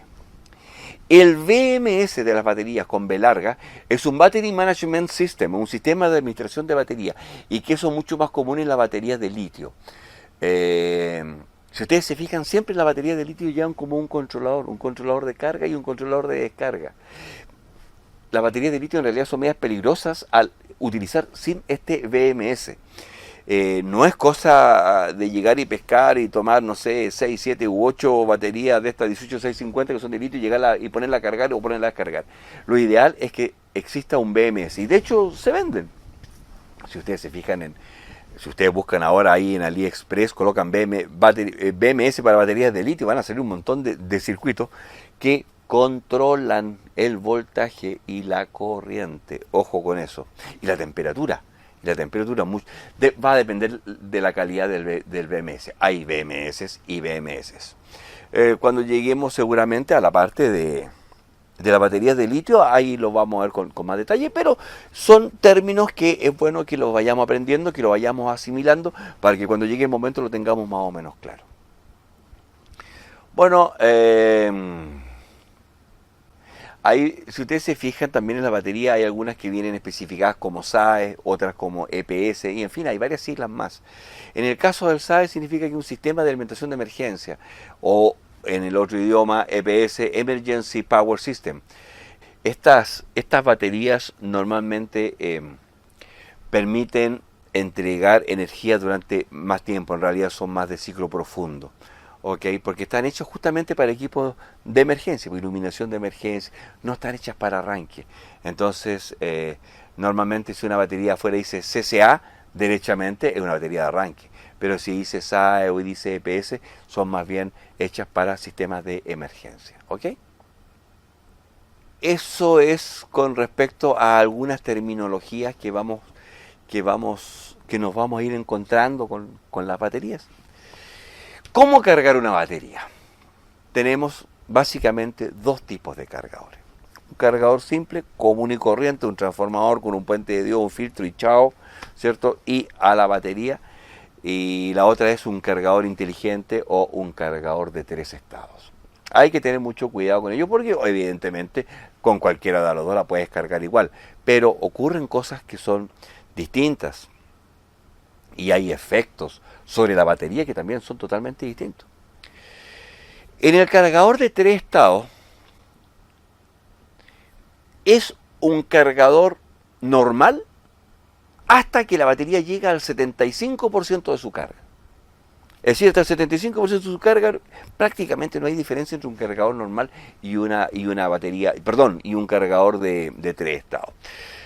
El VMS de las baterías con B larga es un Battery Management System, un sistema de administración de batería, y que eso es mucho más común en las baterías de litio. Si ustedes se fijan, siempre las baterías de litio llevan como un controlador de carga y un controlador de descarga. Las baterías de litio en realidad son medias peligrosas al utilizar sin este VMS. No es cosa de llegar y pescar y tomar, no sé, 6, 7 u 8 baterías de estas 18650 que son de litio y llegarla y ponerla a cargar o ponerla a descargar. Lo ideal es que exista un VMS, y de hecho se venden. Si ustedes se fijan si ustedes buscan ahora ahí en AliExpress, colocan VMS para baterías de litio, van a salir un montón de circuitos que controlan el voltaje y la corriente. Ojo con eso. Y la temperatura. Va a depender de la calidad del VMS. Hay VMS y VMS. Cuando lleguemos seguramente a la parte de las baterías de litio, ahí lo vamos a ver con más detalle, pero son términos que es bueno que los vayamos aprendiendo, que los vayamos asimilando, para que cuando llegue el momento lo tengamos más o menos claro. Bueno, ahí, si ustedes se fijan, también en la batería hay algunas que vienen especificadas como SAE, otras como EPS, y en fin, hay varias siglas más. En el caso del SAE significa que es un sistema de alimentación de emergencia, o en el otro idioma EPS, Emergency Power System. Estas baterías normalmente permiten entregar energía durante más tiempo, en realidad son más de ciclo profundo. Okay, porque están hechos justamente para equipos de emergencia, iluminación de emergencia, no están hechas para arranque. Entonces, normalmente si una batería afuera dice CCA, derechamente es una batería de arranque. Pero si dice SAE o dice EPS, son más bien hechas para sistemas de emergencia. ¿Okay? Eso es con respecto a algunas terminologías que nos vamos a ir encontrando con las baterías. ¿Cómo cargar una batería? Tenemos básicamente dos tipos de cargadores. Un cargador simple, común y corriente, un transformador con un puente de diodo, un filtro y chao, ¿cierto? Y a la batería. Y la otra es un cargador inteligente o un cargador de 3 estados. Hay que tener mucho cuidado con ello porque evidentemente con cualquiera de los dos la puedes cargar igual. Pero ocurren cosas que son distintas. Y hay efectos sobre la batería que también son totalmente distintos. En el cargador de 3 estados es un cargador normal hasta que la batería llega al 75% de su carga. Es decir, hasta el 75% de su carga prácticamente no hay diferencia entre un cargador normal y una batería, y un cargador de 3 estados.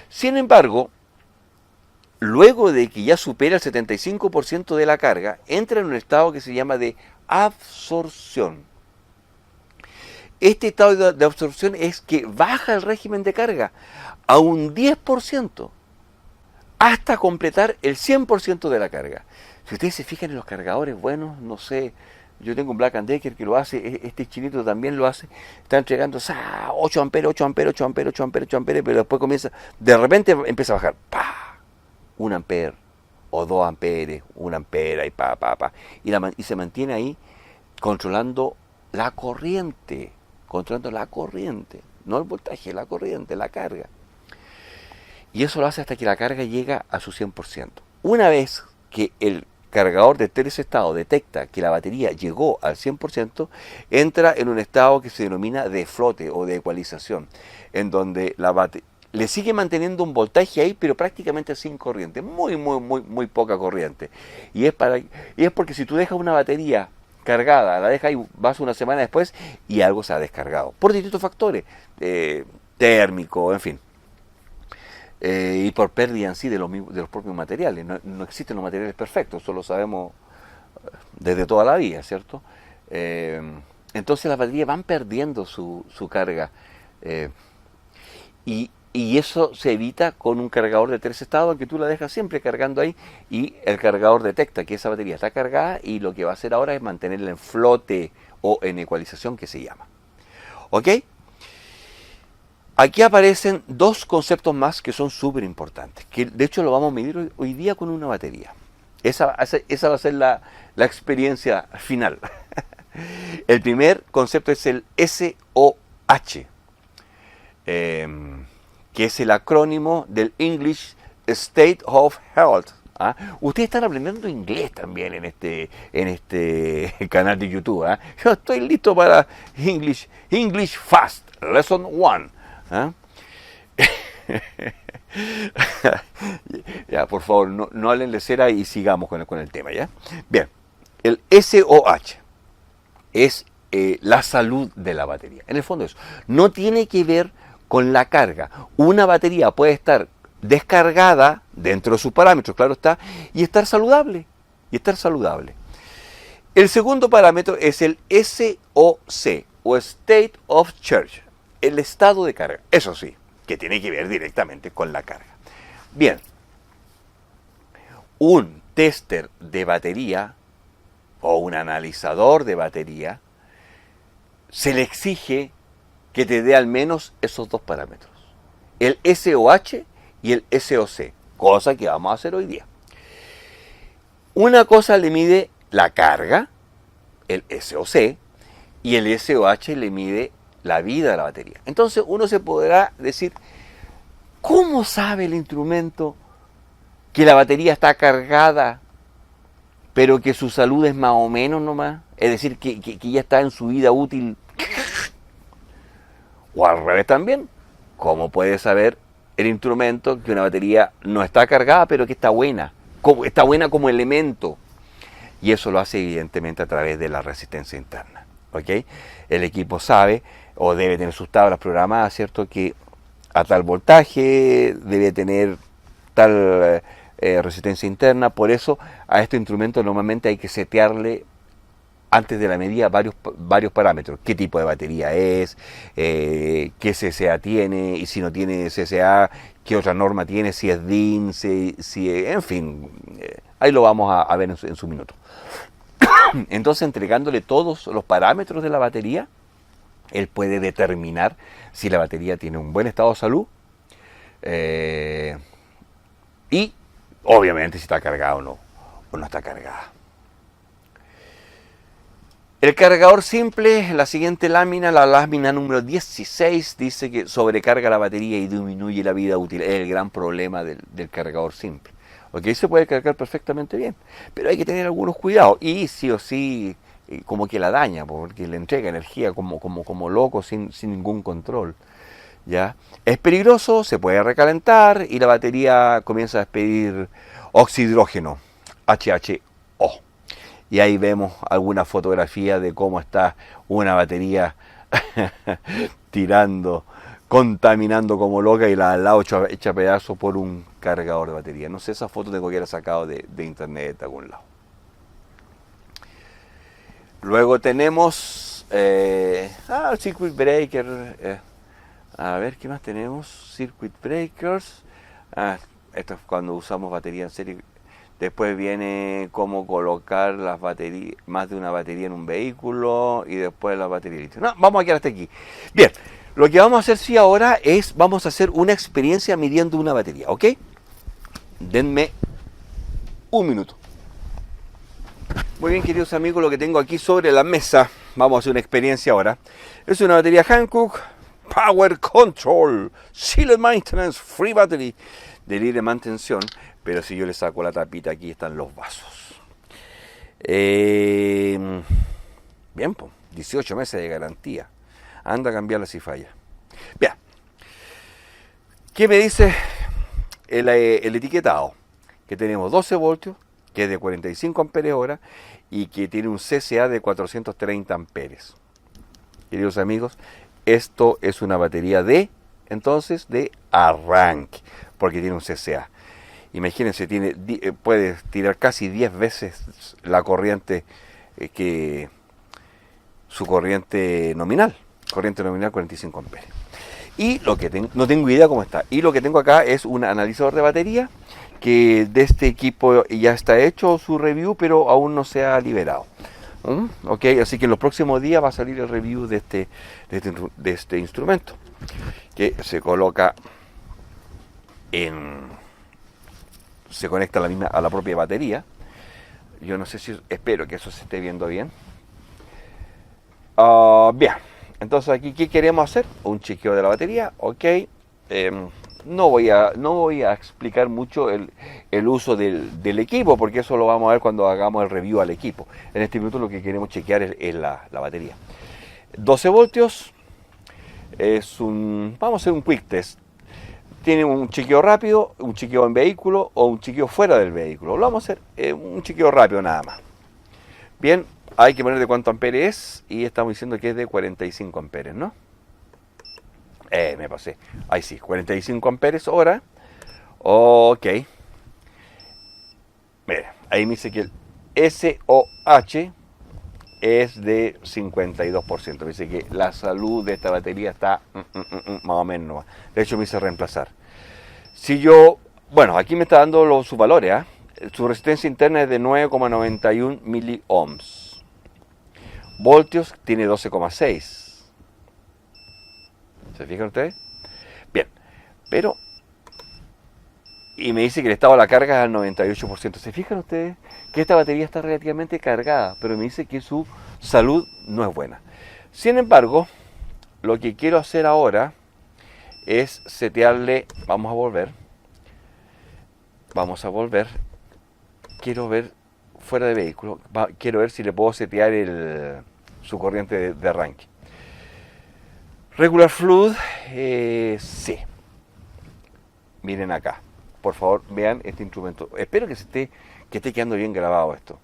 Sin embargo, luego de que ya supera el 75% de la carga, entra en un estado que se llama de absorción. Este estado de absorción es que baja el régimen de carga a un 10% hasta completar el 100% de la carga. Si ustedes se fijan en los cargadores buenos, no sé, yo tengo un Black & Decker que lo hace, este chinito también lo hace, está entregando 8 amperes, 8 amperes, 8 amperes, 8 amperes, 8 amperes, pero después de repente empieza a bajar, 1 ampere o 2 amperes, 1 ampere y se mantiene ahí controlando la corriente, no el voltaje, la corriente, la carga. Y eso lo hace hasta que la carga llega a su 100%. Una vez que el cargador de 3 estados detecta que la batería llegó al 100%, entra en un estado que se denomina de flote o de ecualización, en donde le sigue manteniendo un voltaje ahí, pero prácticamente sin corriente, muy poca corriente. Y es porque si tú dejas una batería cargada, la deja y vas una semana después y algo se ha descargado, por distintos factores, térmico, en fin. Y por pérdida en sí de los propios materiales. No existen los materiales perfectos, eso lo sabemos desde toda la vida, ¿cierto? Entonces las baterías van perdiendo su carga. Y eso se evita con un cargador de 3 estados, que tú la dejas siempre cargando ahí y el cargador detecta que esa batería está cargada y lo que va a hacer ahora es mantenerla en flote o en ecualización, que se llama. ¿Ok? Aquí aparecen dos conceptos más que son súper importantes, que de hecho lo vamos a medir hoy día con una batería. Esa va a ser la experiencia final. El primer concepto es el SOH, que es el acrónimo del English State of Health. ¿Ah? Ustedes están aprendiendo inglés también en este canal de YouTube. ¿Ah? Yo estoy listo para English Fast, Lesson 1. ¿Ah? Ya, por favor, no hablen de cera y sigamos con el tema, ¿ya? Bien, el SOH es la salud de la batería. En el fondo eso no tiene que ver con la carga. Una batería puede estar descargada dentro de sus parámetros, claro está, y estar saludable. El segundo parámetro es el SOC, o State of Charge, el estado de carga. Eso sí, que tiene que ver directamente con la carga. Bien, un tester de batería o un analizador de batería se le exige que te dé al menos esos dos parámetros, el SOH y el SOC, cosa que vamos a hacer hoy día. Una cosa le mide la carga, el SOC, y el SOH le mide la vida de la batería. Entonces uno se podrá decir, ¿cómo sabe el instrumento que la batería está cargada, pero que su salud es más o menos nomás? Es decir, que ya está en su vida útil. O al revés también, ¿cómo puede saber el instrumento que una batería no está cargada, pero que está buena como elemento? Y eso lo hace evidentemente a través de la resistencia interna. ¿Ok? El equipo sabe o debe tener sus tablas programadas, ¿cierto? Que a tal voltaje debe tener tal resistencia interna. Por eso a este instrumento normalmente hay que setearle antes de la medida varios parámetros. ¿Qué tipo de batería es? ¿Qué CCA tiene? Y si no tiene CCA, ¿qué otra norma tiene? Si es DIN, en fin, ahí lo vamos a ver en su minuto. Entonces, entregándole todos los parámetros de la batería, él puede determinar si la batería tiene un buen estado de salud y, obviamente, si está cargada o no está cargada. El cargador simple, la siguiente lámina, la lámina número 16, dice que sobrecarga la batería y disminuye la vida útil. Es el gran problema del cargador simple. ¿Ok? Se puede cargar perfectamente bien, pero hay que tener algunos cuidados. Y sí o sí, como que la daña, porque le entrega energía como loco, sin ningún control. ¿Ya? Es peligroso, se puede recalentar y la batería comienza a despedir óxido de hidrógeno, HHO. Y ahí vemos alguna fotografía de cómo está una batería contaminando como loca, y la al lado hecha pedazo por un cargador de batería. No sé, esa foto tengo que haber sacado de internet de algún lado. Luego tenemos el circuit breaker. A ver, ¿qué más tenemos? Circuit breakers. Esto es cuando usamos batería en serie. Después viene cómo colocar las baterías, más de una batería en un vehículo, y después la batería litio. No, vamos a quedar hasta aquí. Bien, lo que vamos a hacer sí ahora es, vamos a hacer una experiencia midiendo una batería, ¿ok? Denme un minuto. Muy bien, queridos amigos, lo que tengo aquí sobre la mesa, vamos a hacer una experiencia ahora. Es una batería Hankook Power Control Silent Maintenance Free Battery de libre mantención. Pero si yo le saco la tapita, aquí están los vasos. Bien, pues, 18 meses de garantía. Anda a cambiarla si falla. Bien. ¿Qué me dice el etiquetado? Que tenemos 12 voltios, que es de 45 amperes hora y que tiene un CCA de 430 amperes. Queridos amigos, esto es una batería entonces de arranque, porque tiene un CCA. Imagínense, puede tirar casi 10 veces la corriente que su corriente nominal 45 amperes. Y lo que no tengo idea cómo está. Y lo que tengo acá es un analizador de batería que de este equipo ya está hecho su review, pero aún no se ha liberado. Ok, así que en los próximos días va a salir el review de este instrumento, que se coloca se conecta a la propia batería. Yo no sé espero que eso se esté viendo bien. Bien, entonces aquí, ¿qué queremos hacer? Un chequeo de la batería, ok. No voy a explicar mucho el uso del equipo, porque eso lo vamos a ver cuando hagamos el review al equipo. En este minuto lo que queremos chequear es la batería. 12 voltios, vamos a hacer un quick test. Tiene un chequeo rápido, un chequeo en vehículo o un chequeo fuera del vehículo. Lo vamos a hacer un chequeo rápido nada más. Bien, hay que poner de cuánto amperes es y estamos diciendo que es de 45 amperes, ¿no? Me pasé. Ahí sí, 45 amperes hora. Ok. Mira, ahí me dice que el SOH es de 52%. Me dice que la salud de esta batería está más o menos. De hecho, me hice reemplazar. Bueno, aquí me está dando sus valores. Su resistencia interna es de 9,91 miliohms. Voltios tiene 12,6. ¿Se fijan ustedes? Bien, pero... Y me dice que el estado de la carga es al 98%. ¿Se fijan ustedes? Que esta batería está relativamente cargada, pero me dice que su salud no es buena. Sin embargo, lo que quiero hacer ahora es setearle... Vamos a volver. Quiero ver fuera de vehículo. Quiero ver si le puedo setear su corriente de arranque. Regular Fluid, sí. Miren acá. Por favor, vean este instrumento. Espero que esté quedando bien grabado esto,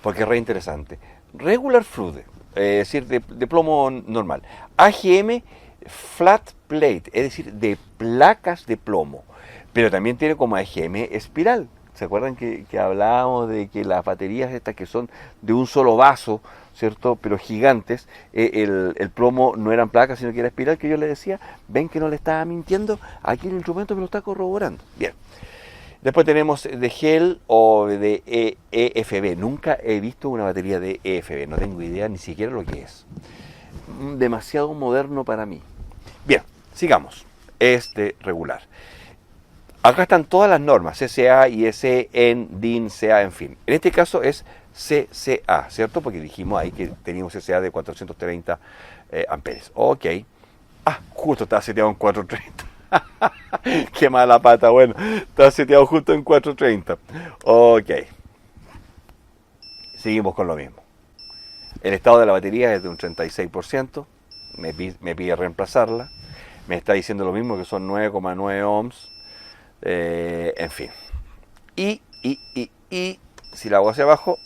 porque es re interesante. Regular Fluid, es decir, de plomo normal. AGM Flat Plate, es decir, de placas de plomo. Pero también tiene como AGM espiral. ¿Se acuerdan que hablábamos de que las baterías estas que son de un solo vaso, ¿cierto? Pero gigantes, el plomo no eran placas, sino que era espiral, que yo les decía? ¿Ven que no le estaba mintiendo? Aquí el instrumento me lo está corroborando. Bien. Después tenemos de gel o de EFB. Nunca he visto una batería de EFB. No tengo idea ni siquiera lo que es. Demasiado moderno para mí. Bien, sigamos. Regular. Acá están todas las normas, CCA, IEC, EN, DIN, CA, en fin. En este caso es CCA, ¿cierto? Porque dijimos ahí que teníamos CCA de 430 amperes. Ok. Justo estaba seteado en 430. Qué mala pata, bueno. Estaba seteado justo en 430. Ok. Seguimos con lo mismo. El estado de la batería es de un 36%. Me pide reemplazarla. Me está diciendo lo mismo, que son 9,9 ohms. En fin. Y si la hago hacia abajo,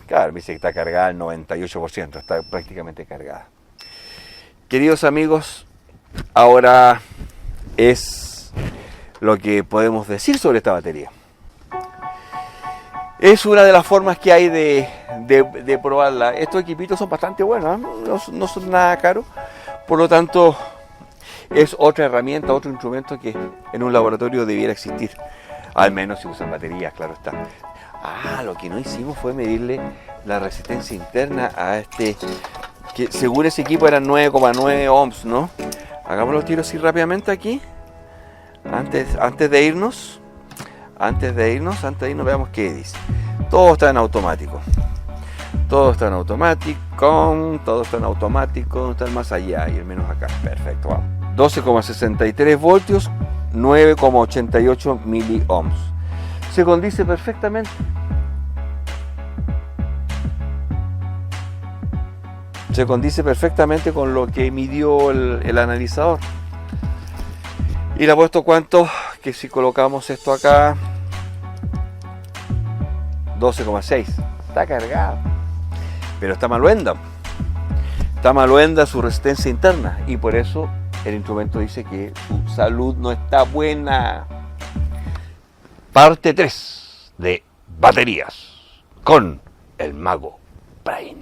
claro, me dice que está cargada al 98%, está prácticamente cargada. Queridos amigos, ahora es lo que podemos decir sobre esta batería. Es una de las formas que hay de probarla. Estos equipitos son bastante buenos, no son nada caros, por lo tanto... Es otra herramienta, otro instrumento que en un laboratorio debiera existir. Al menos si usan baterías, claro está. Lo que no hicimos fue medirle la resistencia interna a que según ese equipo eran 9,9 ohms, ¿no? Hagamos los tiros así rápidamente aquí. Antes de irnos, veamos qué dice. Todo está en automático. Todo está en automático, está más allá y el menos acá. Perfecto, vamos. 12,63 voltios, 9,88 miliohms. Se condice perfectamente. Se condice perfectamente con lo que midió el analizador. Y le ha puesto cuánto, que si colocamos esto acá, 12,6. Está cargada. Pero está maluenda. Está maluenda su resistencia interna y por eso el instrumento dice que su salud no está buena. Parte 3 de baterías con el mago Brain.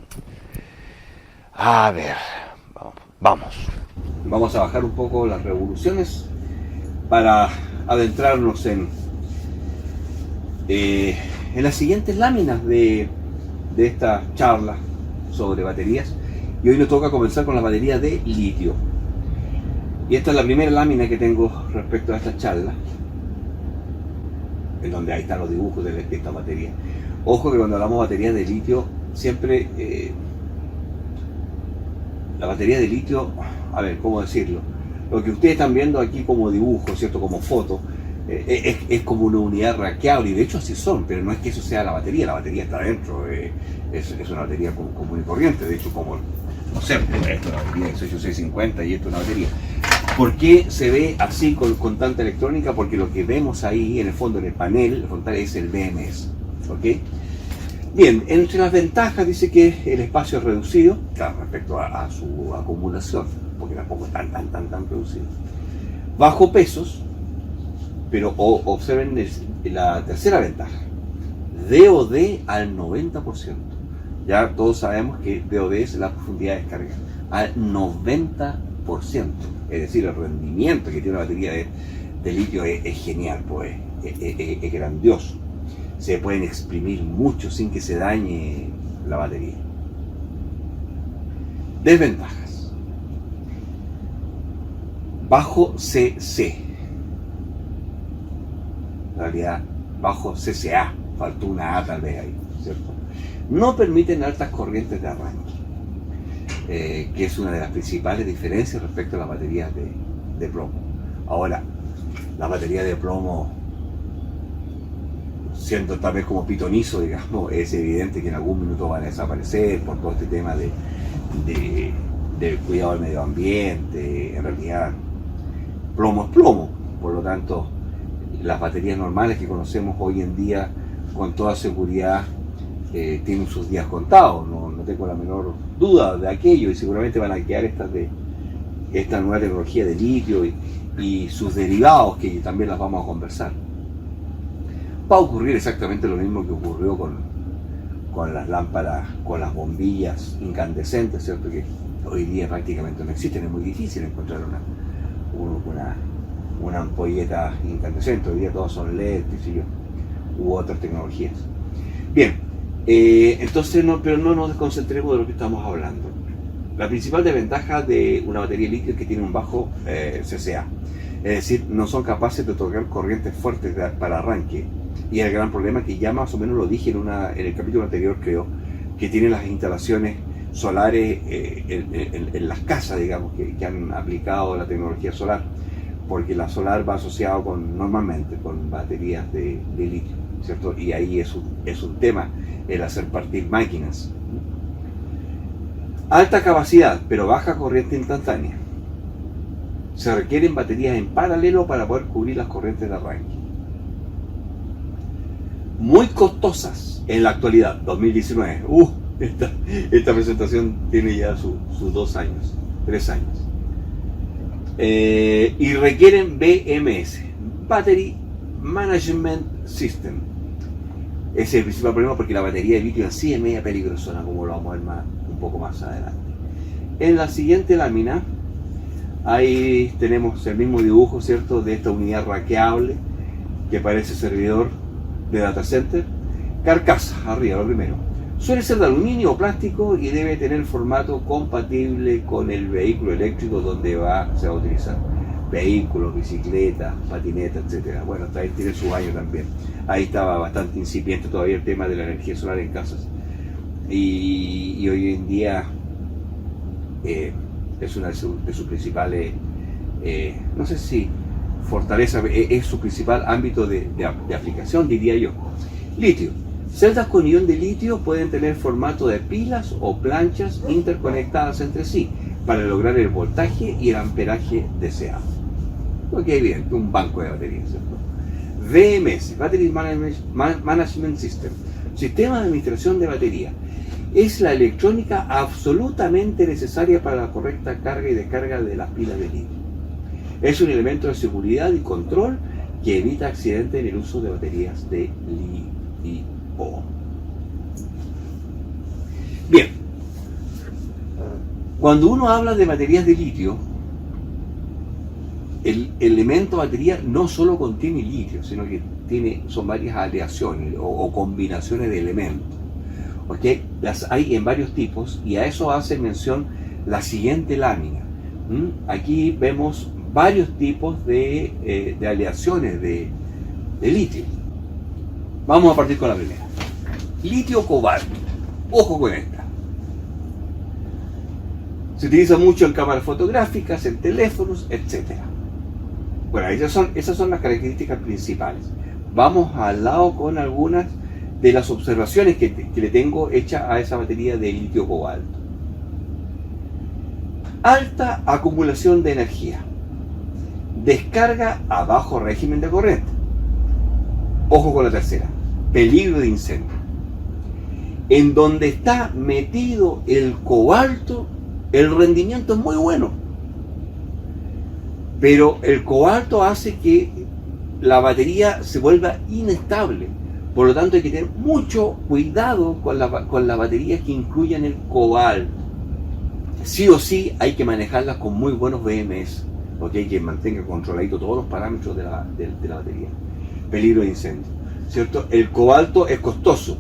A ver, vamos a bajar un poco las revoluciones para adentrarnos en las siguientes láminas de esta charla sobre baterías. Y hoy nos toca comenzar con la batería de litio. Y esta es la primera lámina que tengo respecto a esta charla, en donde ahí están los dibujos de esta batería. Ojo que cuando hablamos de batería de litio, siempre la batería de litio, a ver, ¿cómo decirlo? Lo que ustedes están viendo aquí como dibujo, ¿cierto? Como foto, es como una unidad raqueable, y de hecho así son, pero no es que eso sea la batería está adentro, es una batería común y corriente, de hecho como, no sé, esto es una batería de 18650 y esto es una batería. ¿Por qué se ve así con tanta electrónica? Porque lo que vemos ahí en el fondo, en el panel frontal, es el BMS, ¿ok? Bien, entre las ventajas dice que el espacio es reducido, claro, respecto a su acumulación, porque tampoco es tan reducido. Bajo pesos, pero observen la tercera ventaja, DOD al 90%. Ya todos sabemos que DOD es la profundidad de descarga, al 90%. Es decir, el rendimiento que tiene una batería de litio es genial, pues, es grandioso. Se pueden exprimir mucho sin que se dañe la batería. Desventajas. Bajo CC. En realidad, bajo CCA. Faltó una A tal vez ahí, ¿cierto? No permiten altas corrientes de arranque, que es una de las principales diferencias respecto a las baterías de plomo. Ahora, la batería de plomo, siendo tal vez como pitonizo, digamos, es evidente que en algún minuto van a desaparecer por todo este tema del cuidado del medio ambiente. En realidad, plomo es plomo, por lo tanto, las baterías normales que conocemos hoy en día, con toda seguridad, tienen sus días contados, no tengo la menor duda de aquello, y seguramente van a quedar esta nueva tecnología de litio y sus derivados, que también las vamos a conversar. Va a ocurrir exactamente lo mismo que ocurrió con las lámparas, con las bombillas incandescentes, ¿cierto? Que hoy día prácticamente no existen, es muy difícil encontrar una ampolleta incandescente. Hoy día todas son LED, qué sé yo, u otras tecnologías. Bien, entonces pero no nos desconcentremos de lo que estamos hablando. La principal desventaja de una batería de litio es que tiene un bajo CCA, es decir, no son capaces de otorgar corrientes fuertes para arranque. Y el gran problema, que ya más o menos lo dije en el capítulo anterior, creo, que tienen las instalaciones solares en las casas, digamos, que han aplicado la tecnología solar, porque la solar va asociado normalmente con baterías de litio, ¿cierto? Y ahí es un tema el hacer partir máquinas. Alta capacidad, pero baja corriente instantánea. Se requieren baterías en paralelo para poder cubrir las corrientes de arranque. Muy costosas en la actualidad, 2019. Esta presentación tiene ya sus 2 años, 3 años. Y requieren BMS, Battery Management System. Ese es el principal problema, porque la batería de litio en sí es media peligrosona, como lo vamos a ver un poco más adelante. En la siguiente lámina, ahí tenemos el mismo dibujo, ¿cierto?, de esta unidad raqueable que parece servidor de data center. Carcasa, arriba, lo primero. Suele ser de aluminio o plástico y debe tener formato compatible con el vehículo eléctrico donde se va a utilizar. Vehículos, bicicletas, patinetas, etc. Bueno, ahí tiene su baño también. Ahí estaba bastante incipiente todavía el tema de la energía solar en casas. Y hoy en día es una de sus principales, no sé si fortaleza, es su principal ámbito de aplicación, diría yo. Litio. Celdas con ion de litio pueden tener formato de pilas o planchas interconectadas entre sí para lograr el voltaje y el amperaje deseado. Ok, bien, un banco de baterías, ¿cierto? VMS, Battery Management System, sistema de administración de batería. Es la electrónica absolutamente necesaria para la correcta carga y descarga de las pilas de litio. Es un elemento de seguridad y control que evita accidentes en el uso de baterías de litio. Bien, cuando uno habla de baterías de litio, el elemento batería no solo contiene litio, sino que son varias aleaciones o combinaciones de elementos. ¿Okay? Las hay en varios tipos y a eso hace mención la siguiente lámina. Aquí vemos varios tipos de aleaciones de litio. Vamos a partir con la primera. Litio cobalto. Ojo con esta. Se utiliza mucho en cámaras fotográficas, en teléfonos, etc. Bueno, esas son las características principales. Vamos al lado con algunas de las observaciones que le tengo hecha a esa batería de litio cobalto. Alta acumulación de energía. Descarga a bajo régimen de corriente. Ojo con la tercera. Peligro de incendio. En donde está metido el cobalto, el rendimiento es muy bueno. Pero el cobalto hace que la batería se vuelva inestable. Por lo tanto, hay que tener mucho cuidado con las baterías que incluyan el cobalto. Sí o sí hay que manejarlas con muy buenos BMS, porque que mantenga controladito todos los parámetros de la batería. Peligro de incendio, ¿cierto? El cobalto es costoso.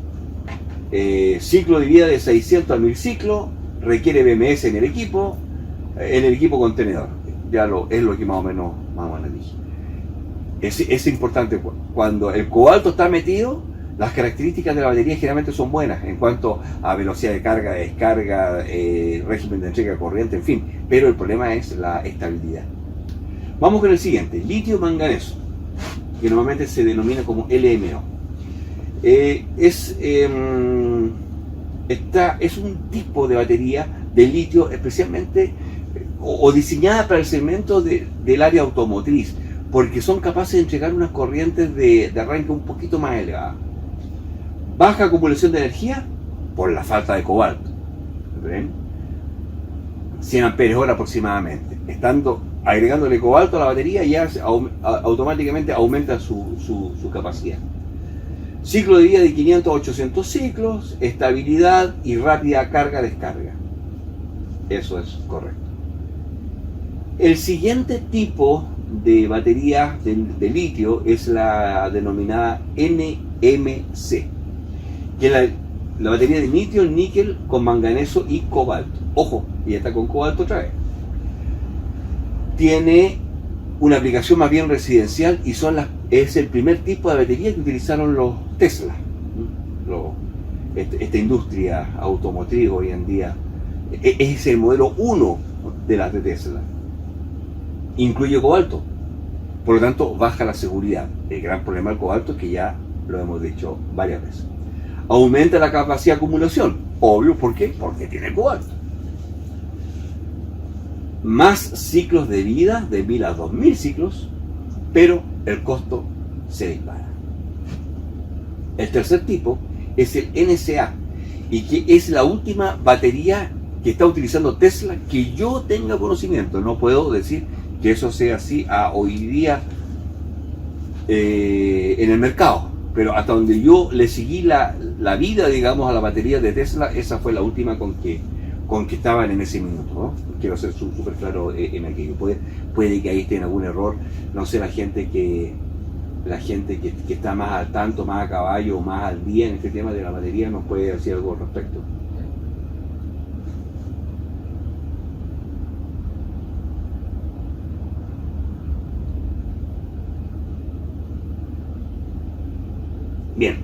Ciclo de vida de 600 a 1000 ciclos, requiere BMS en el equipo contenedor. Es lo que más o menos dije. Es importante, cuando el cobalto está metido, las características de la batería generalmente son buenas en cuanto a velocidad de carga, descarga, régimen de entrega corriente, en fin, pero el problema es la estabilidad. Vamos con el siguiente, litio manganeso, que normalmente se denomina como LMO. Es un tipo de batería de litio especialmente o diseñada para el segmento del área automotriz, porque son capaces de entregar unas corrientes de arranque un poquito más elevadas. Baja acumulación de energía por la falta de cobalto. ¿Ven? 100 amperes hora aproximadamente. Agregándole cobalto a la batería, ya automáticamente aumenta su capacidad. Ciclo de vida de 500 a 800 ciclos, estabilidad y rápida carga-descarga. Eso es correcto. El siguiente tipo de batería de litio es la denominada NMC, que es la batería de litio, níquel con manganeso y cobalto. Ojo, y está con cobalto otra vez. Tiene una aplicación más bien residencial y es el primer tipo de batería que utilizaron los Tesla. Esta industria automotriz hoy en día es el modelo 1 de las de Tesla. Incluye cobalto, por lo tanto baja la seguridad. El gran problema del cobalto es que ya lo hemos dicho varias veces. Aumenta la capacidad de acumulación, obvio, ¿por qué? Porque tiene cobalto. Más ciclos de vida, de 1000 a 2000 ciclos, pero el costo se dispara. El tercer tipo es el NCA, y que es la última batería que está utilizando Tesla que yo tenga conocimiento. No puedo decir que eso sea así hoy día en el mercado, pero hasta donde yo le seguí la vida, digamos, a la batería de Tesla, esa fue la última con que estaban en ese minuto, ¿no? Quiero ser súper claro en aquello. Puede que ahí esté en algún error, no sé, la gente que está más al tanto, más a caballo, más al día en este tema de la batería, nos puede decir algo al respecto. Bien,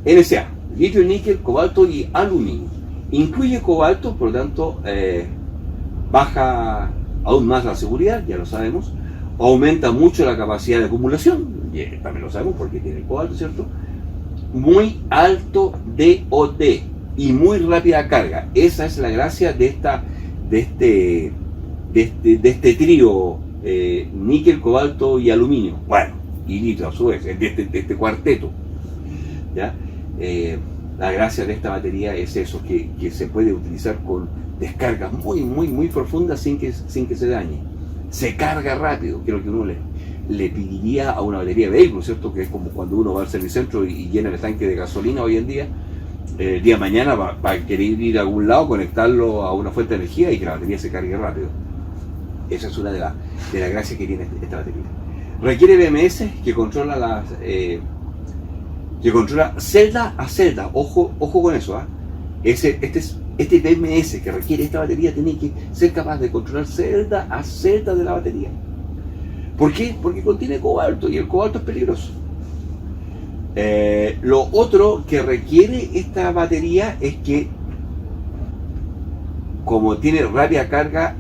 NCA, litio, níquel, cobalto y aluminio. Incluye cobalto, por lo tanto, baja aún más la seguridad, ya lo sabemos. Aumenta mucho la capacidad de acumulación, también lo sabemos porque tiene el cobalto, ¿cierto? Muy alto DOT y muy rápida carga. Esa es la gracia de este trío, níquel, cobalto y aluminio. Bueno, y litio a su vez, de este cuarteto. ¿Ya? La gracia de esta batería es eso, que se puede utilizar con descargas muy profundas sin que se dañe. Se carga rápido, que es lo que uno le pediría a una batería de vehículo, ¿cierto? Que es como cuando uno va al servicentro y llena el tanque de gasolina hoy en día. El día de mañana va a querer ir a algún lado, conectarlo a una fuente de energía y que la batería se cargue rápido. Esa es una de las gracias que tiene esta batería. Requiere BMS que controla celda a celda. Ojo con eso. Este BMS que requiere esta batería tiene que ser capaz de controlar celda a celda de la batería. ¿Por qué? Porque contiene cobalto y el cobalto es peligroso. Lo otro que requiere esta batería es que, como tiene rápida carga,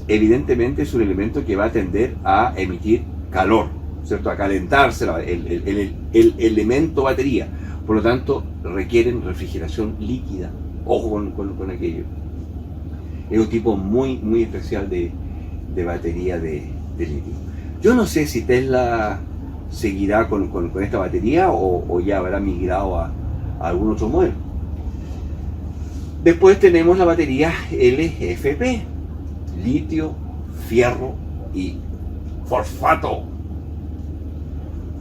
evidentemente es un elemento que va a tender a emitir calor, ¿cierto? A calentarse el elemento batería. Por lo tanto, requieren refrigeración líquida. Ojo con aquello. Es un tipo muy especial de batería de litio. Yo no sé si Tesla seguirá con esta batería o ya habrá migrado a algún otro modelo. Después tenemos la batería LFP, litio, fierro y fosfato.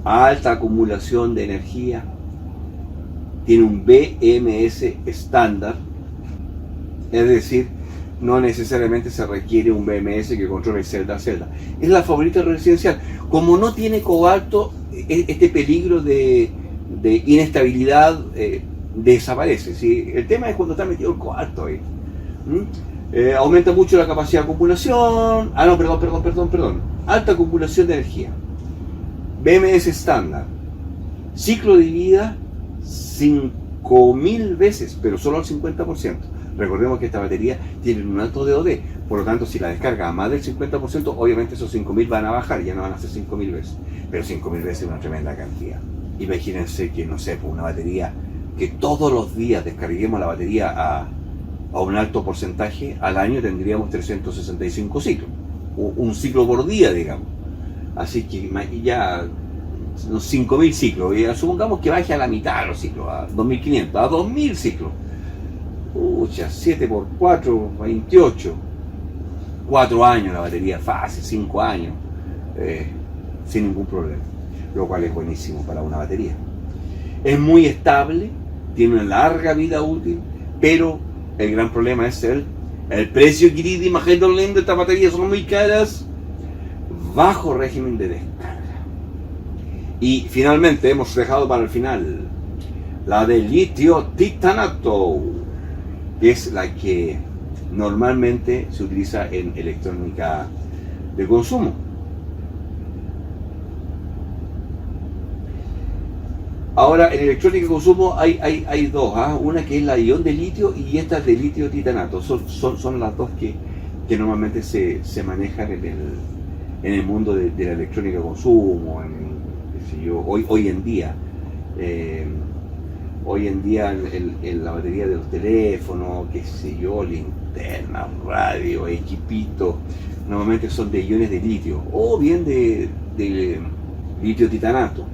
Alta acumulación de energía. Tiene un BMS estándar, es decir, no necesariamente se requiere un BMS que controle celda a celda. Es la favorita residencial. Como no tiene cobalto, este peligro de inestabilidad desaparece. ¿Sí? El tema es cuando está metido el cobalto ahí. Aumenta mucho la capacidad de acumulación. Perdón. Alta acumulación de energía. BMS estándar. Ciclo de vida 5.000 veces, pero solo al 50%. Recordemos que esta batería tiene un alto DOD, por lo tanto, si la descarga a más del 50%, obviamente esos 5.000 van a bajar, ya no van a ser 5.000 veces. Pero 5.000 veces es una tremenda cantidad. Imagínense que, no sé, por una batería, que todos los días descarguemos la batería a un alto porcentaje, al año tendríamos 365 ciclos. Un ciclo por día, digamos. Así que ya los 5.000 ciclos, supongamos que baje a la mitad de los ciclos, a 2.500, a 2.000 ciclos. 7 por 4, 28. 4 años la batería, fácil, 5 años, sin ningún problema. Lo cual es buenísimo para una batería. Es muy estable, tiene una larga vida útil, pero el gran problema es el precio, querido. Imagínate, estas baterías son muy caras. Bajo régimen de descarga. Y finalmente hemos dejado para el final la de litio titanato, que es la que normalmente se utiliza en electrónica de consumo. Ahora, en electrónica de consumo hay dos, una que es la ion de litio y esta de litio titanato. Son las dos que normalmente se manejan en el mundo de la electrónica de consumo, hoy en día. Hoy en día en la batería de los teléfonos, linternas, radio, equipitos, normalmente son de iones de litio o bien de litio titanato.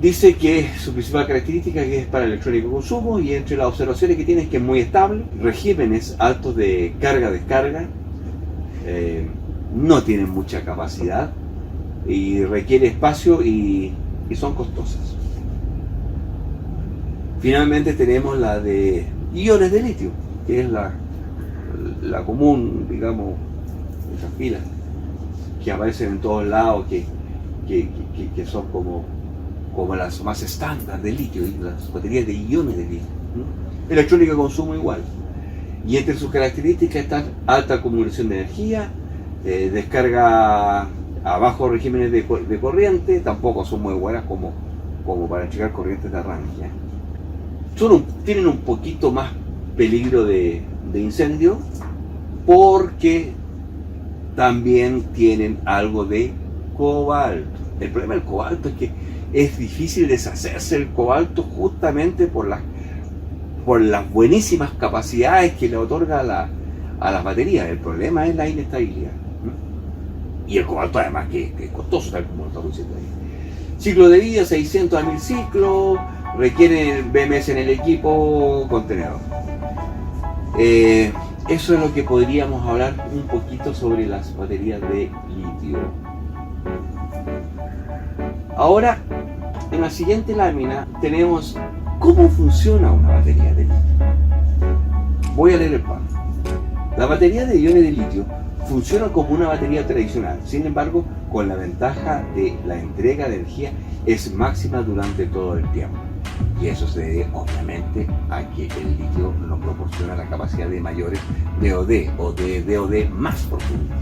Dice que su principal característica que es para electrónico de consumo, y entre las observaciones que tiene es que es muy estable, regímenes altos de carga-descarga, no tienen mucha capacidad y requiere espacio y son costosas. Finalmente tenemos la de iones de litio, que es la común, digamos, esas pilas que aparecen en todos lados, que son como las más estándar de litio, y las baterías de iones de litio. Electrónica de consumo igual. Y entre sus características están alta acumulación de energía, descarga a bajos regímenes de corriente, tampoco son muy buenas como para entregar corrientes de arranque. Tienen un poquito más peligro de incendio, porque también tienen algo de cobalto. El problema del cobalto es que es difícil deshacerse del cobalto justamente por las buenísimas capacidades que le otorga a las baterías. El problema es la inestabilidad. Y el cobalto además que es costoso, tal como lo estamos diciendo ahí. Ciclo de vida, 600 a 1000 ciclos, requiere BMS en el equipo contenedor. Eso es lo que podríamos hablar un poquito sobre las baterías de litio. Ahora, en la siguiente lámina tenemos cómo funciona una batería de litio. Voy a leer el párrafo. La batería de iones de litio funciona como una batería tradicional, sin embargo, con la ventaja de la entrega de energía es máxima durante todo el tiempo. Y eso se debe, obviamente, a que el litio nos proporciona la capacidad de mayores DOD o de DOD más profundos,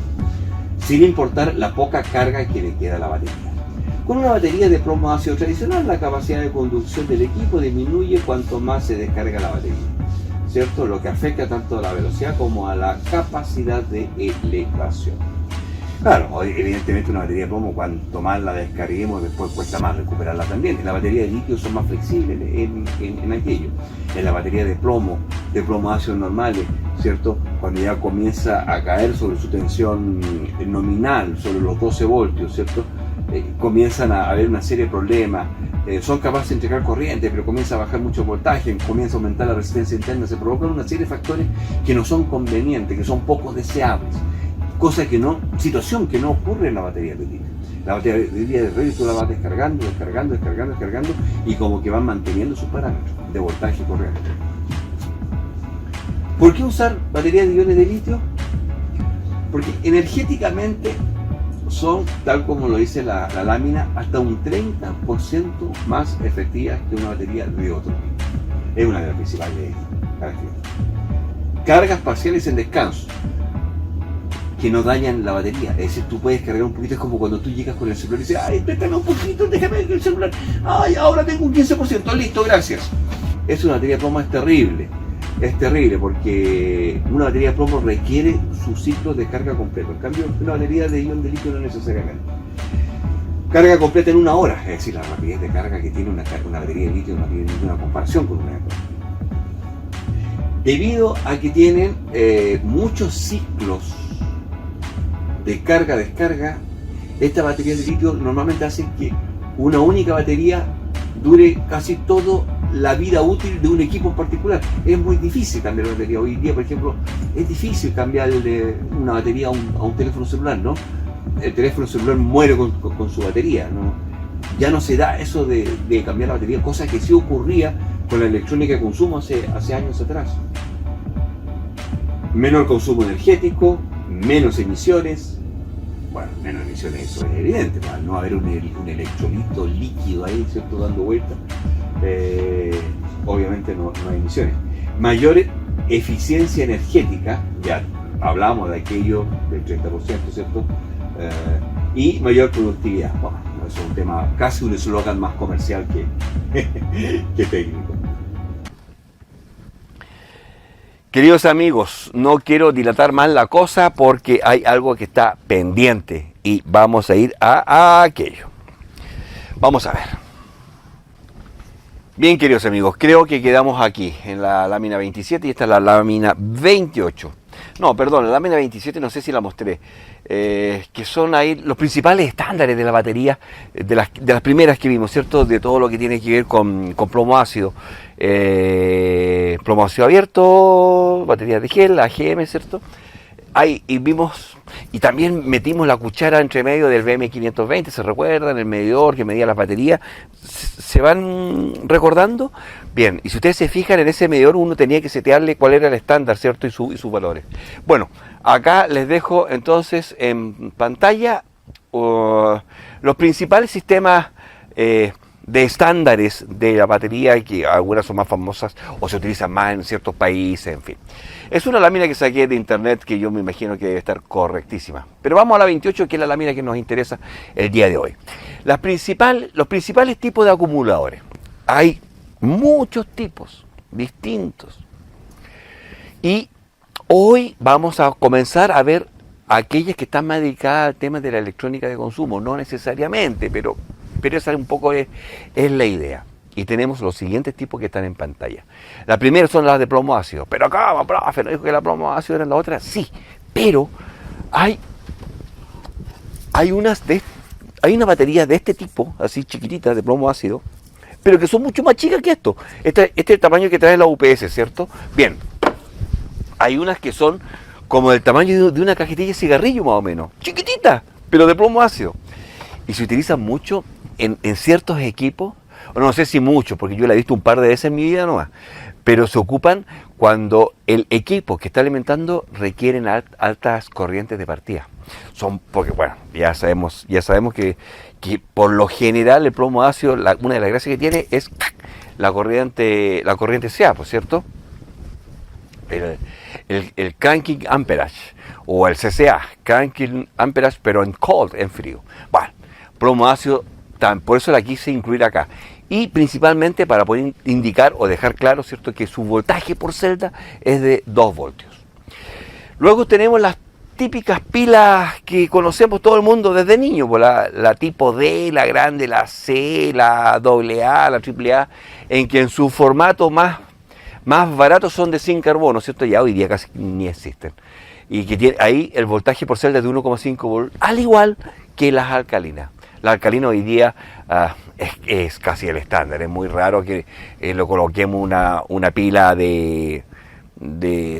sin importar la poca carga que le queda a la batería. Con una batería de plomo ácido tradicional, la capacidad de conducción del equipo disminuye cuanto más se descarga la batería, ¿cierto? Lo que afecta tanto a la velocidad como a la capacidad de elevación. Claro, evidentemente una batería de plomo, cuanto más la descarguemos, después cuesta más recuperarla también. En la batería de litio son más flexibles en aquello. En la batería de plomo ácido normales, ¿cierto? Cuando ya comienza a caer sobre su tensión nominal, sobre los 12 voltios, ¿cierto? Comienzan a haber una serie de problemas. Son capaces de entregar corriente, pero comienza a bajar mucho voltaje, comienza a aumentar la resistencia interna, se provocan una serie de factores que no son convenientes, que son poco deseables. Situación que no ocurre en la batería de litio. La batería de litio tú la vas descargando y como que van manteniendo sus parámetros de voltaje y corriente. ¿Por qué usar baterías de iones de litio? Porque energéticamente son, tal como lo dice la lámina, hasta un 30% más efectivas que una batería de otro tipo. Es una de las principales características. Cargas parciales en descanso, que no dañan la batería. Es decir, tú puedes cargar un poquito, es como cuando tú llegas con el celular y dices, ay, préstame un poquito, déjame el celular, ay, ahora tengo un 15%, listo, gracias. Es una batería de plomo, es terrible porque una batería de plomo requiere su ciclo de carga completo. En cambio, una batería de ion de litio no necesariamente. Carga completa en 1 hora, es decir, la rapidez de carga que tiene una batería de litio no tiene ninguna comparación con una de plomo. Debido a que tienen muchos ciclos de carga-descarga, esta batería de litio normalmente hace que una única batería dure casi toda la vida útil de un equipo en particular. Es muy difícil cambiar la batería. Hoy día, por ejemplo, es difícil cambiar una batería a un teléfono celular, ¿no? El teléfono celular muere con su batería, ¿no? Ya no se da eso de cambiar la batería, cosa que sí ocurría con la electrónica de consumo hace años atrás. Menor consumo energético, menos emisiones. Bueno, menos emisiones, eso es evidente, para no haber un electrolito líquido ahí, ¿cierto?, dando vueltas. Obviamente no hay emisiones. Mayor eficiencia energética, ya hablamos de aquello del 30%, ¿cierto? Y mayor productividad. Bueno, eso es un tema, casi un eslogan más comercial que técnico. Queridos amigos, no quiero dilatar más la cosa porque hay algo que está pendiente y vamos a ir a aquello. Vamos a ver. Bien, queridos amigos, creo que quedamos aquí en la lámina 27 y esta es la lámina 28. No, perdón, la lámina 27 no sé si la mostré. Que son ahí los principales estándares de la batería, de las primeras que vimos, ¿cierto? De todo lo que tiene que ver con plomo ácido. Plomo ácido abierto, baterías de gel, AGM, ¿cierto? Ahí y vimos, y también metimos la cuchara entre medio del BM520, ¿se recuerdan? El medidor que medía las baterías. ¿Se van recordando? Bien, y si ustedes se fijan, en ese medidor uno tenía que setearle cuál era el estándar, ¿cierto? Y sus valores. Bueno, acá les dejo entonces en pantalla los principales sistemas de estándares de la batería, que algunas son más famosas o se utilizan más en ciertos países, en fin. Es una lámina que saqué de internet que yo me imagino que debe estar correctísima. Pero vamos a la 28, que es la lámina que nos interesa el día de hoy. Los principales tipos de acumuladores. Hay muchos tipos distintos. Y hoy vamos a comenzar a ver aquellas que están más dedicadas al tema de la electrónica de consumo. No necesariamente, pero esa un poco es la idea. Y tenemos los siguientes tipos que están en pantalla. La primera son las de plomo ácido. Pero acá, profe, ¿no dijo que la plomo ácido era la otra? Sí, pero hay hay hay una batería de este tipo, así chiquititas, de plomo ácido, pero que son mucho más chicas que esto. Este es el tamaño que trae la UPS, ¿cierto? Bien, hay unas que son como del tamaño de una cajetilla de cigarrillo más o menos, chiquititas, pero de plomo ácido. Y se utilizan mucho en ciertos equipos, o no sé si mucho, porque yo la he visto un par de veces en mi vida nomás, pero se ocupan cuando el equipo que está alimentando requieren altas corrientes de partida. Porque bueno, ya sabemos que por lo general el plomo ácido, una de las gracias que tiene es la corriente SEA, ¿por cierto? El cranking amperage, o el CCA, cranking amperage, pero en cold, en frío. Bueno, plomo ácido, por eso la quise incluir acá. Y principalmente para poder indicar o dejar claro, ¿cierto?, que su voltaje por celda es de 2 voltios. Luego tenemos las típicas pilas que conocemos todo el mundo desde niño, pues la tipo D, la grande, la C, la AA, la AAA, en que en su formato más baratos son de zinc carbono, ¿cierto? Ya hoy día casi ni existen. Y que tiene ahí el voltaje por celda es de 1,5 voltios, al igual que las alcalinas. La alcalina hoy día es casi el estándar, es muy raro que lo coloquemos una pila de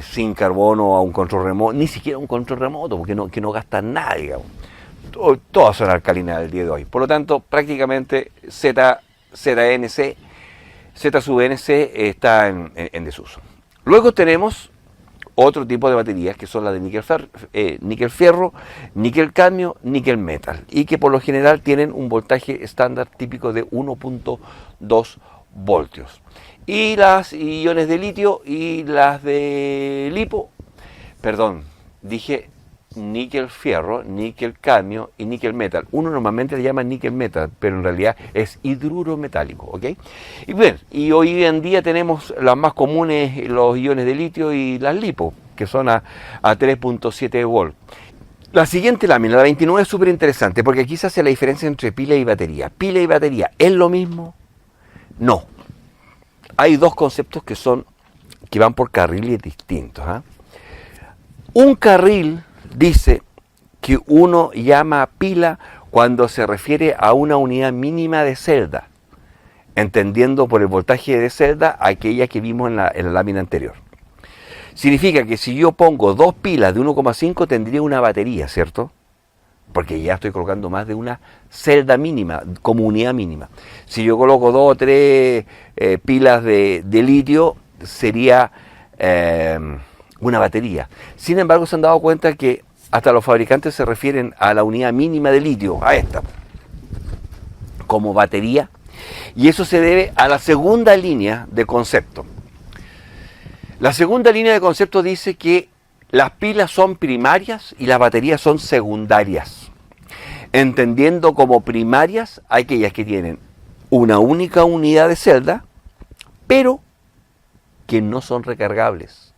zinc carbono a un control remoto, ni siquiera un control remoto, porque que no gasta nada, digamos. Todas son alcalinas del día de hoy. Por lo tanto, prácticamente ZNC está en desuso. Luego tenemos otro tipo de baterías que son las de níquel fierro, níquel cadmio, níquel metal, y que por lo general tienen un voltaje estándar típico de 1.2 voltios. Y las iones de litio y las de lipo, dije níquel fierro, níquel cadmio y níquel metal. Uno normalmente le llama níquel metal, pero en realidad es hidruro metálico, ¿ok? Y bien, y hoy en día tenemos las más comunes, los iones de litio y las lipo, que son a 3.7 volts. La siguiente lámina, la 29, es súper interesante, porque aquí se hace la diferencia entre pila y batería. ¿Pila y batería es lo mismo? No. Hay dos conceptos que van por carriles distintos, ¿eh? Un carril dice que uno llama pila cuando se refiere a una unidad mínima de celda, entendiendo por el voltaje de celda aquella que vimos en la lámina anterior. Significa que si yo pongo 2 pilas de 1,5 tendría una batería, ¿cierto? Porque ya estoy colocando más de una celda mínima, como unidad mínima. Si yo coloco 2 o 3 pilas de litio, sería una batería. Sin embargo, se han dado cuenta que hasta los fabricantes se refieren a la unidad mínima de litio, a esta, como batería, y eso se debe a la segunda línea de concepto. La segunda línea de concepto dice que las pilas son primarias y las baterías son secundarias, entendiendo como primarias aquellas que tienen una única unidad de celda, pero que no son recargables.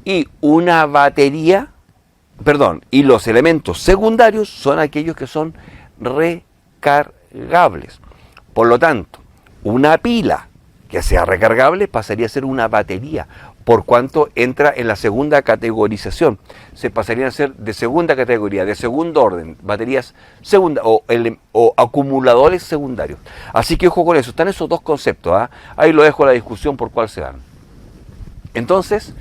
Y una batería, y los elementos secundarios son aquellos que son recargables. Por lo tanto, una pila que sea recargable pasaría a ser una batería, por cuanto entra en la segunda categorización. Se pasarían a ser de segunda categoría, de segundo orden, baterías segundas o acumuladores secundarios. Así que ojo con eso, están esos dos conceptos, ¿eh? Ahí lo dejo a la discusión por cuál se dan. Entonces,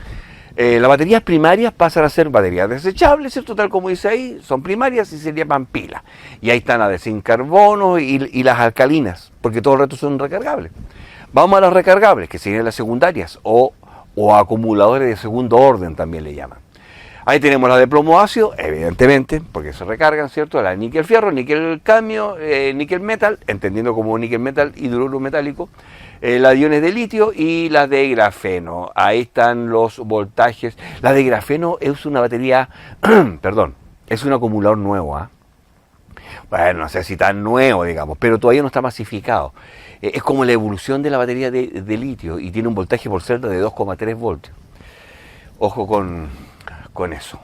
las baterías primarias pasan a ser baterías desechables, ¿cierto? Tal como dice ahí, son primarias y se llaman pilas. Y ahí están las de zinc carbono y las alcalinas, porque todo el resto son recargables. Vamos a las recargables, que serían las secundarias, o acumuladores de segundo orden también le llaman. Ahí tenemos la de plomo ácido, evidentemente, porque se recargan, ¿cierto? La de níquel fierro, níquel cadmio, níquel metal, entendiendo como níquel metal, hidruro metálico, las de iones de litio y las de grafeno. Ahí están los voltajes. La de grafeno es una batería, es un acumulador nuevo, ¿ah? Bueno, no sé si tan nuevo, digamos, pero todavía no está masificado. Es como la evolución de la batería de litio y tiene un voltaje por celda de 2,3 voltios. Ojo con eso.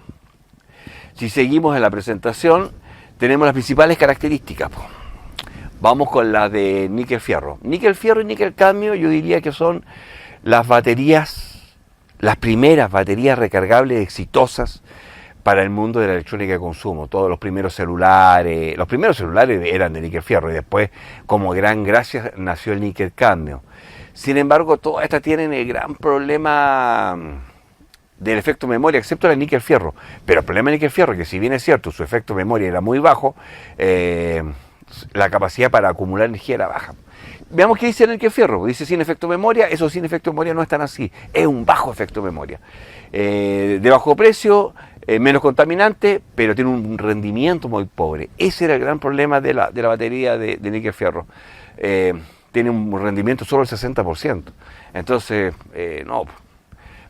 Si seguimos en la presentación, tenemos las principales características. Vamos con las de níquel fierro. Níquel fierro y níquel cadmio yo diría que son las primeras baterías recargables exitosas para el mundo de la electrónica de consumo. Todos los primeros celulares eran de níquel fierro y después, como gran gracia, nació el níquel cadmio. Sin embargo, todas estas tienen el gran problema del efecto memoria, excepto el níquel fierro. Pero el problema del níquel fierro es que, si bien es cierto, su efecto memoria era muy bajo, la capacidad para acumular energía era baja. Veamos qué dice el níquel fierro. Dice sin efecto memoria. Eso sin efecto memoria no es tan así. Es un bajo efecto memoria. De bajo precio, menos contaminante, pero tiene un rendimiento muy pobre. Ese era el gran problema de la batería de níquel fierro. Tiene un rendimiento solo del 60%. Entonces, no,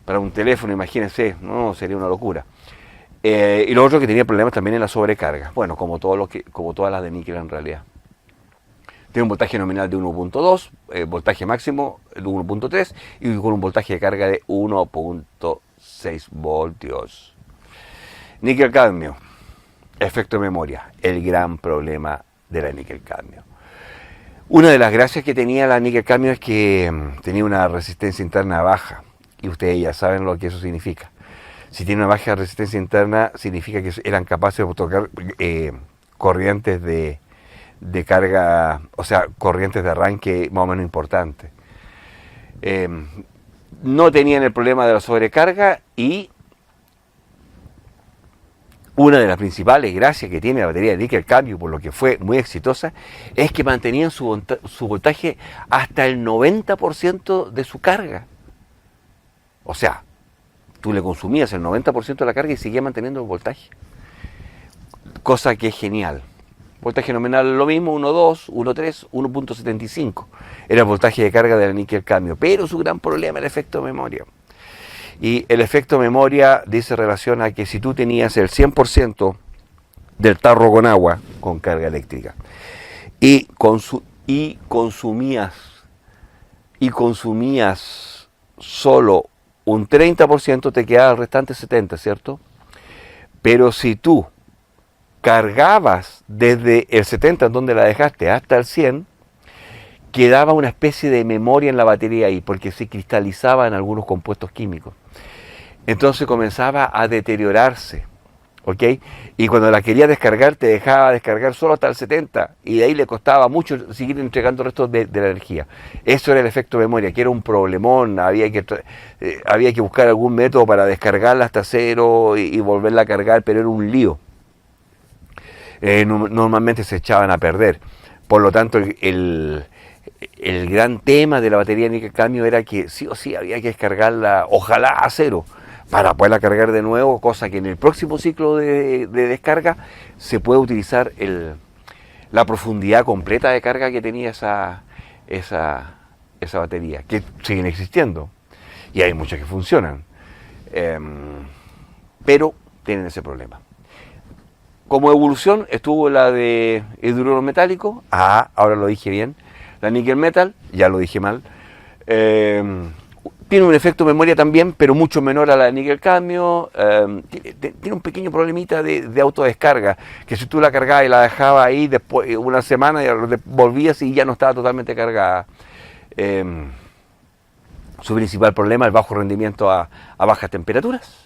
para un teléfono, imagínense, no, sería una locura. Y lo otro, que tenía problemas también en la sobrecarga. Bueno, como todas las de níquel en realidad. Tiene un voltaje nominal de 1.2, voltaje máximo de 1.3 y con un voltaje de carga de 1.6 voltios. Níquel cadmio, efecto memoria, el gran problema de la níquel cadmio. Una de las gracias que tenía la níquel cadmio es que tenía una resistencia interna baja, y ustedes ya saben lo que eso significa. Si tiene una baja resistencia interna, significa que eran capaces de tocar corrientes de carga, o sea, corrientes de arranque más o menos importantes. No tenían el problema de la sobrecarga, y una de las principales gracias que tiene la batería de níquel cadmio, por lo que fue muy exitosa, es que mantenían su voltaje hasta el 90% de su carga. O sea, tú le consumías el 90% de la carga y seguía manteniendo el voltaje. Cosa que es genial. Voltaje nominal lo mismo, 1.2, 1.3, 1.75. Era el voltaje de carga de la níquel cadmio. Pero su gran problema era el efecto memoria. Y el efecto memoria dice relación a que si tú tenías el 100% del tarro con agua, con carga eléctrica, y consumías solo un 30%, te quedaba el restante 70%, ¿cierto? Pero si tú cargabas desde el 70, en donde la dejaste, hasta el 100, quedaba una especie de memoria en la batería ahí, porque se cristalizaba en algunos compuestos químicos. Entonces comenzaba a deteriorarse, ¿ok? Y cuando la quería descargar, te dejaba descargar solo hasta el 70, y de ahí le costaba mucho seguir entregando el resto de la energía. Eso era el efecto memoria, que era un problemón. Había que buscar algún método para descargarla hasta cero y volverla a cargar, pero era un lío. Normalmente se echaban a perder. Por lo tanto, el gran tema de la batería de níquel cadmio era que sí o sí había que descargarla, ojalá a cero, para poderla cargar de nuevo, cosa que en el próximo ciclo de descarga se puede utilizar la profundidad completa de carga que tenía esa batería, que siguen existiendo, y hay muchas que funcionan, pero tienen ese problema. Como evolución estuvo la de hidruro metálico, ahora lo dije bien, la níquel metal, ya lo dije mal. Tiene un efecto memoria también, pero mucho menor a la de níquel cadmio. Tiene un pequeño problemita de autodescarga, que si tú la cargabas y la dejabas ahí después una semana, volvías y ya no estaba totalmente cargada. Su principal problema es el bajo rendimiento a bajas temperaturas.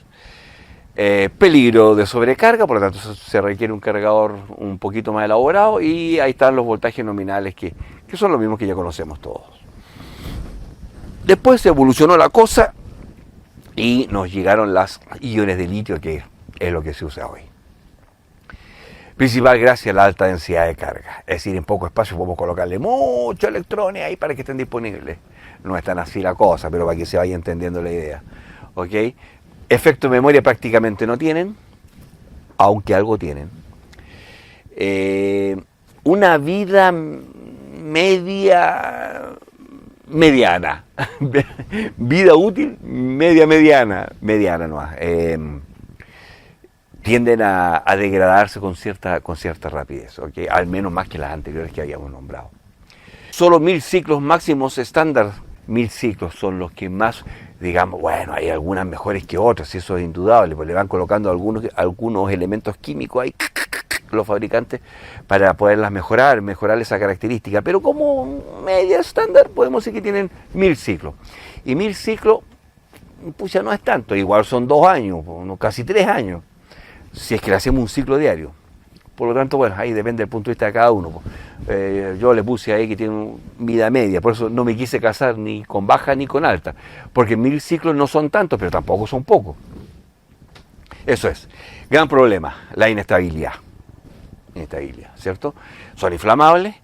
Peligro de sobrecarga, por lo tanto se requiere un cargador un poquito más elaborado, y ahí están los voltajes nominales que son los mismos que ya conocemos todos. Después se evolucionó la cosa y nos llegaron las iones de litio, que es lo que se usa hoy. Principal gracias a la alta densidad de carga, es decir, en poco espacio podemos colocarle muchos electrones ahí para que estén disponibles. No es tan así la cosa, pero para que se vaya entendiendo la idea, ¿ok? Efecto de memoria prácticamente no tienen, aunque algo tienen. Una vida mediana. Vida útil, mediana nomás. Tienden a degradarse con cierta rapidez, ¿okay? Al menos más que las anteriores que habíamos nombrado. Solo 1000 ciclos máximos estándar. 1000 ciclos son los que más, digamos, bueno, hay algunas mejores que otras, eso es indudable, pues le van colocando algunos elementos químicos ahí, los fabricantes, para poderlas mejorar esa característica. Pero como media estándar podemos decir que tienen 1000 ciclos. Y 1000 ciclos, pucha, no es tanto, igual son 2 años, casi 3 años. si es que le hacemos un ciclo diario. Por lo tanto, bueno, ahí depende del punto de vista de cada uno. Yo le puse ahí que tiene vida media, por eso no me quise casar ni con baja ni con alta, porque 1000 ciclos no son tantos, pero tampoco son pocos. Eso es. Gran problema, la inestabilidad. Inestabilidad, ¿cierto? Son inflamables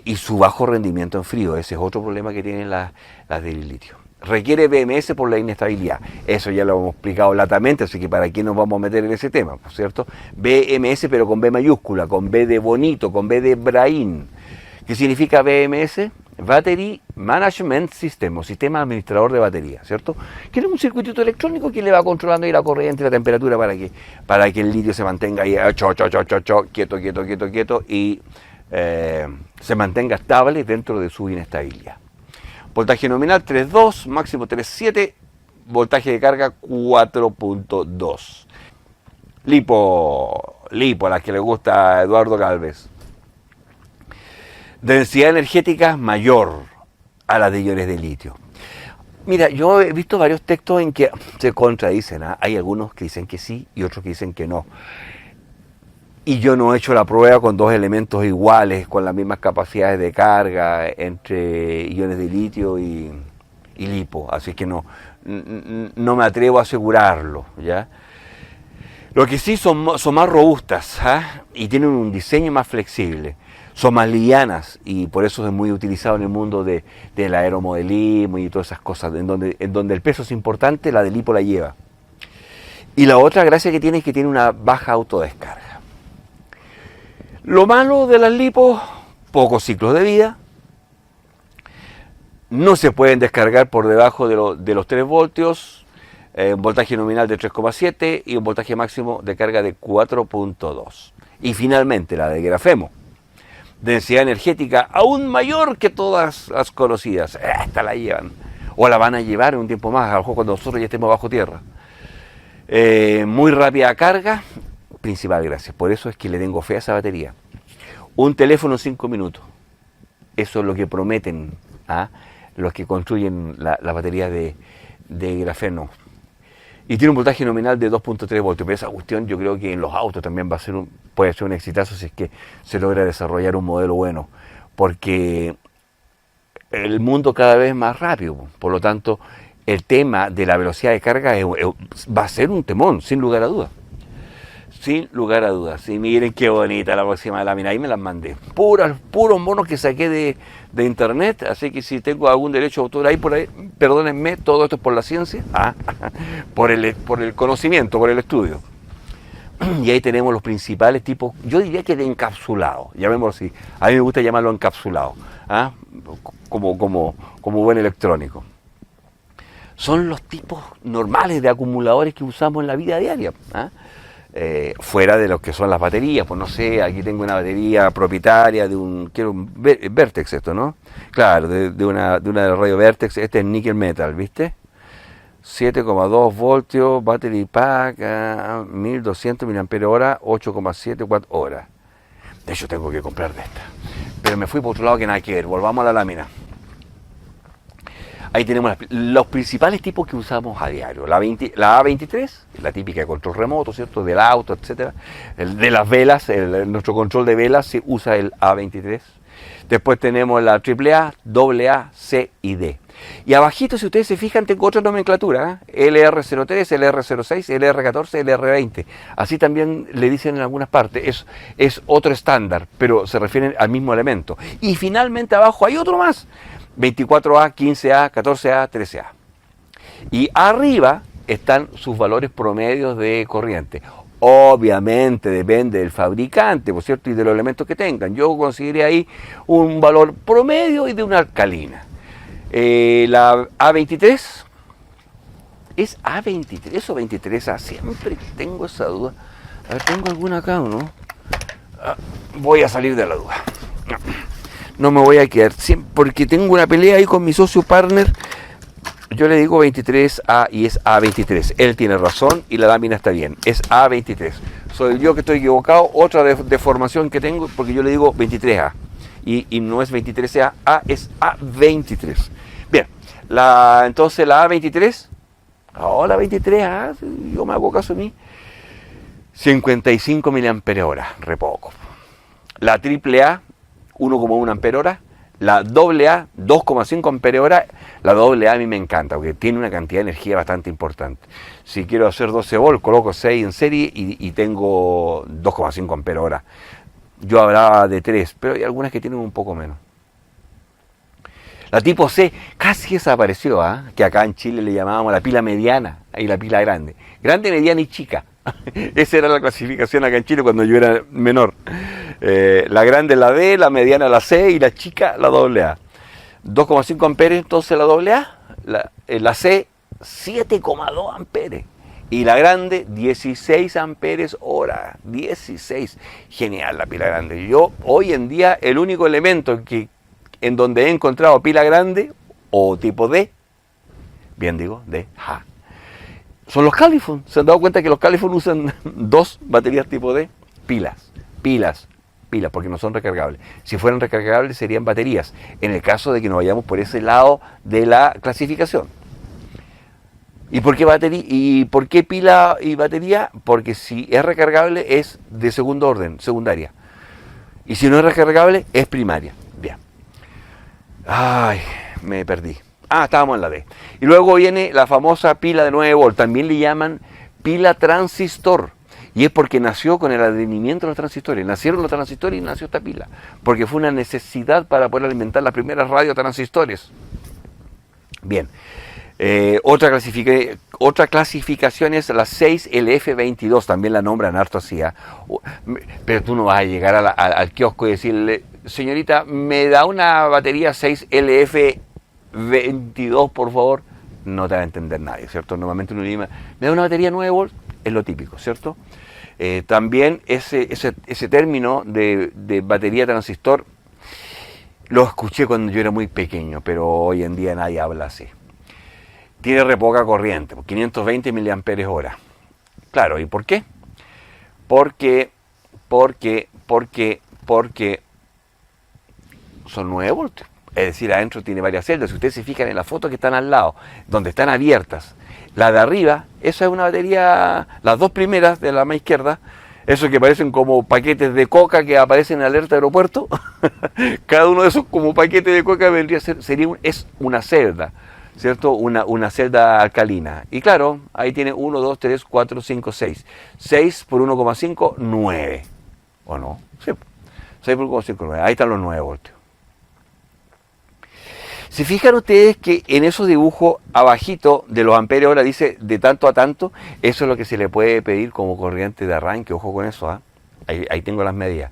y su bajo rendimiento en frío. Ese es otro problema que tienen las de litio. Requiere BMS por la inestabilidad. Eso ya lo hemos explicado latamente, así que para qué nos vamos a meter en ese tema, ¿cierto? BMS pero con B mayúscula, con B de bonito, con B de Brain. ¿Qué significa BMS? Battery Management System, o sistema administrador de batería, ¿cierto? Que es un circuitito electrónico que le va controlando ahí la corriente y la temperatura para que el litio se mantenga ahí quieto y se mantenga estable dentro de su inestabilidad. Voltaje nominal 3.2, máximo 3.7, voltaje de carga 4.2. Lipo, a las que le gusta a Eduardo Galvez. Densidad energética mayor a la de iones de litio. Mira, yo he visto varios textos en que se contradicen, ¿eh? Hay algunos que dicen que sí y otros que dicen que no. Y yo no he hecho la prueba con dos elementos iguales, con las mismas capacidades de carga entre iones de litio y lipo, así que no me atrevo a asegurarlo, ¿ya? Lo que sí son más robustas, ¿eh? Y tienen un diseño más flexible, son más livianas y por eso es muy utilizado en el mundo del aeromodelismo y todas esas cosas, en donde el peso es importante, la de lipo la lleva. Y la otra gracia que tiene es que tiene una baja autodescarga. Lo malo de las lipos, pocos ciclos de vida, no se pueden descargar por debajo de los 3 voltios, un voltaje nominal de 3,7 y un voltaje máximo de carga de 4.2. Y finalmente la de grafemo, densidad energética aún mayor que todas las conocidas, esta la llevan, o la van a llevar en un tiempo más, a lo mejor cuando nosotros ya estemos bajo tierra. Muy rápida carga, principal gracia, por eso es que le tengo fe a esa batería. Un teléfono en 5 minutos, eso es lo que prometen los que construyen la batería de grafeno. Y tiene un voltaje nominal de 2.3 voltios, pero esa cuestión yo creo que en los autos también puede ser un exitazo si es que se logra desarrollar un modelo bueno, porque el mundo cada vez es más rápido, por lo tanto el tema de la velocidad de carga va a ser un temón, sin lugar a dudas. Sin lugar a dudas. Y miren qué bonita la próxima lámina. Ahí me las mandé. Puros monos que saqué de internet. Así que si tengo algún derecho de autor ahí, por ahí, perdónenme, todo esto es por la ciencia. Por el conocimiento, por el estudio. Y ahí tenemos los principales tipos, yo diría que de encapsulado. Llamémoslo así. A mí me gusta llamarlo encapsulado. Como buen electrónico. Son los tipos normales de acumuladores que usamos en la vida diaria. Fuera de lo que son las baterías, pues no sé, aquí tengo una batería propietaria de un Vertex esto, ¿no? Claro, de una de radio Vertex, este es níquel metal, ¿viste? 7,2 voltios, battery pack, 1200 mAh, 8,7 watt hora. De hecho tengo que comprar de esta. Pero me fui por otro lado que nada que ver, volvamos a la lámina. Ahí tenemos los principales tipos que usamos a diario. La A23, la típica de control remoto, ¿cierto? Del auto, etcétera. De las velas, nuestro control de velas se usa el A23. Después tenemos la AAA, AA, C y D. Y abajito, si ustedes se fijan, tengo otra nomenclatura, LR03, LR06, LR14, LR20. Así también le dicen en algunas partes. Es otro estándar, pero se refieren al mismo elemento. Y finalmente abajo hay otro más. 24A, 15A, 14A, 13A. Y arriba están sus valores promedios de corriente. Obviamente depende del fabricante, por cierto, y de los elementos que tengan. Yo consideré ahí un valor promedio y de una alcalina. La A23 es A23 o 23A, siempre tengo esa duda. A ver, ¿tengo alguna acá o no? Voy a salir de la duda. No me voy a quedar, porque tengo una pelea ahí con mi socio partner. Yo le digo 23A y es A23. Él tiene razón y la lámina está bien. Es A23. Soy yo que estoy equivocado. Otra deformación que tengo porque yo le digo 23A. Y no es 23A, A es A23. Bien, entonces la A23. La 23A, yo me hago caso a mí. 55 mAh, re poco. La AAA, 1,1 ampere-hora. La AA, 2,5 ampere-hora. La AA a mí me encanta porque tiene una cantidad de energía bastante importante. Si quiero hacer 12 volt, coloco 6 en serie y tengo 2,5 ampere-hora. Yo hablaba de 3, pero hay algunas que tienen un poco menos. La tipo C casi desapareció, que acá en Chile le llamábamos la pila mediana y la pila grande. Grande, mediana y chica. Esa era la clasificación acá en Chile cuando yo era menor. La grande la D, la mediana la C y la chica la AA. 2,5 amperes entonces la AA, la C 7,2 amperes y la grande 16 amperes hora. 16. Genial la pila grande. Yo hoy en día el único elemento en donde he encontrado pila grande o tipo D, bien digo, D, son los Califone. ¿Se han dado cuenta que los Califone usan 2 baterías tipo D? Pilas, porque no son recargables. Si fueran recargables serían baterías, en el caso de que nos vayamos por ese lado de la clasificación. ¿Y por qué pila y batería? Porque si es recargable es de segundo orden, secundaria. Y si no es recargable es primaria. Bien. Ay, me perdí. Estábamos en la D. Y luego viene la famosa pila de 9 volt. También le llaman pila transistor. Y es porque nació con el advenimiento de los transistores. Nacieron los transistores y nació esta pila. Porque fue una necesidad para poder alimentar las primeras radiotransistores. Bien. Otra clasificación es la 6LF22. También la nombran harto así. Pero tú no vas a llegar al kiosco y decirle, señorita, ¿me da una batería 6LF22, por favor? No te va a entender nadie, ¿cierto? Normalmente uno dice, ¿me da una batería 9 volt? Es lo típico, ¿cierto? También ese término de batería transistor lo escuché cuando yo era muy pequeño, pero hoy en día nadie habla así. Tiene re poca corriente, 520 mAh. Claro, ¿y por qué? Porque son 9 voltios. Es decir, adentro tiene varias celdas. Si ustedes se fijan en las fotos que están al lado, donde están abiertas, la de arriba, esa es una batería, las dos primeras de la más izquierda, esos que parecen como paquetes de coca que aparecen en alerta aeropuerto, cada uno de esos como paquetes de coca es una celda, ¿cierto? Una celda alcalina. Y claro, ahí tiene 1, 2, 3, 4, 5, 6. 6 por 1,5, 9. ¿O no? Sí. 6 por 1,5, 9. Ahí están los 9 voltios. Si fijan ustedes que en esos dibujos abajito de los amperios hora dice de tanto a tanto, eso es lo que se le puede pedir como corriente de arranque. Ojo con eso, ahí tengo las medidas.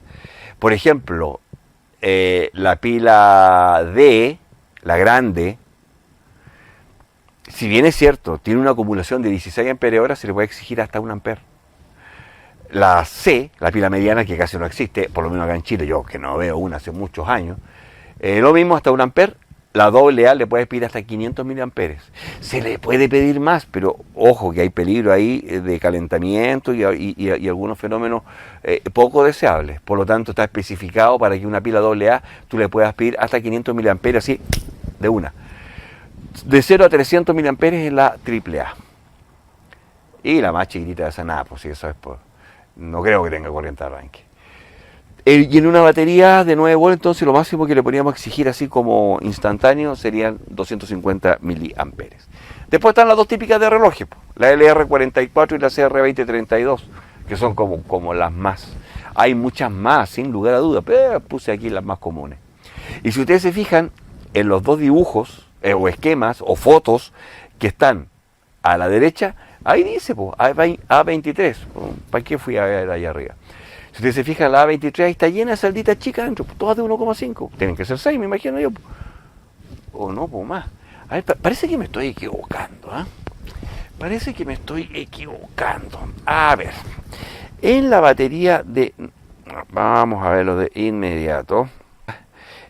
Por ejemplo, la pila D, la grande, si bien es cierto, tiene una acumulación de 16 amperios hora, se le puede exigir hasta 1 ampere. La C, la pila mediana, que casi no existe, por lo menos acá en Chile, yo que no veo una hace muchos años, lo mismo hasta 1 ampere. La AA le puede pedir hasta 500 miliamperes. Se le puede pedir más, pero ojo que hay peligro ahí de calentamiento y algunos fenómenos poco deseables. Por lo tanto, está especificado para que una pila AA tú le puedas pedir hasta 500 miliamperes, así, de una. De 0 a 300 miliamperes es la AAA. Y la más chiquitita de esa nada, pues sí, eso es no creo que tenga corriente de arranque. Y en una batería de 9 volt, entonces lo máximo que le podríamos exigir así como instantáneo serían 250 miliamperes. Después están las dos típicas de reloj, la LR44 y la CR2032, que son como las más. Hay muchas más, sin lugar a dudas, pero puse aquí las más comunes. Y si ustedes se fijan en los dos dibujos, o esquemas, o fotos que están a la derecha, ahí dice A23. ¿Para qué fui a ver allá arriba? Si ustedes se fijan, la A23 ahí está llena de celditas chicas dentro, todas de 1,5. Tienen que ser 6, me imagino yo. O no, pues más. A ver, parece que me estoy equivocando. Parece que me estoy equivocando. A ver, en la batería de... Vamos a verlo de inmediato.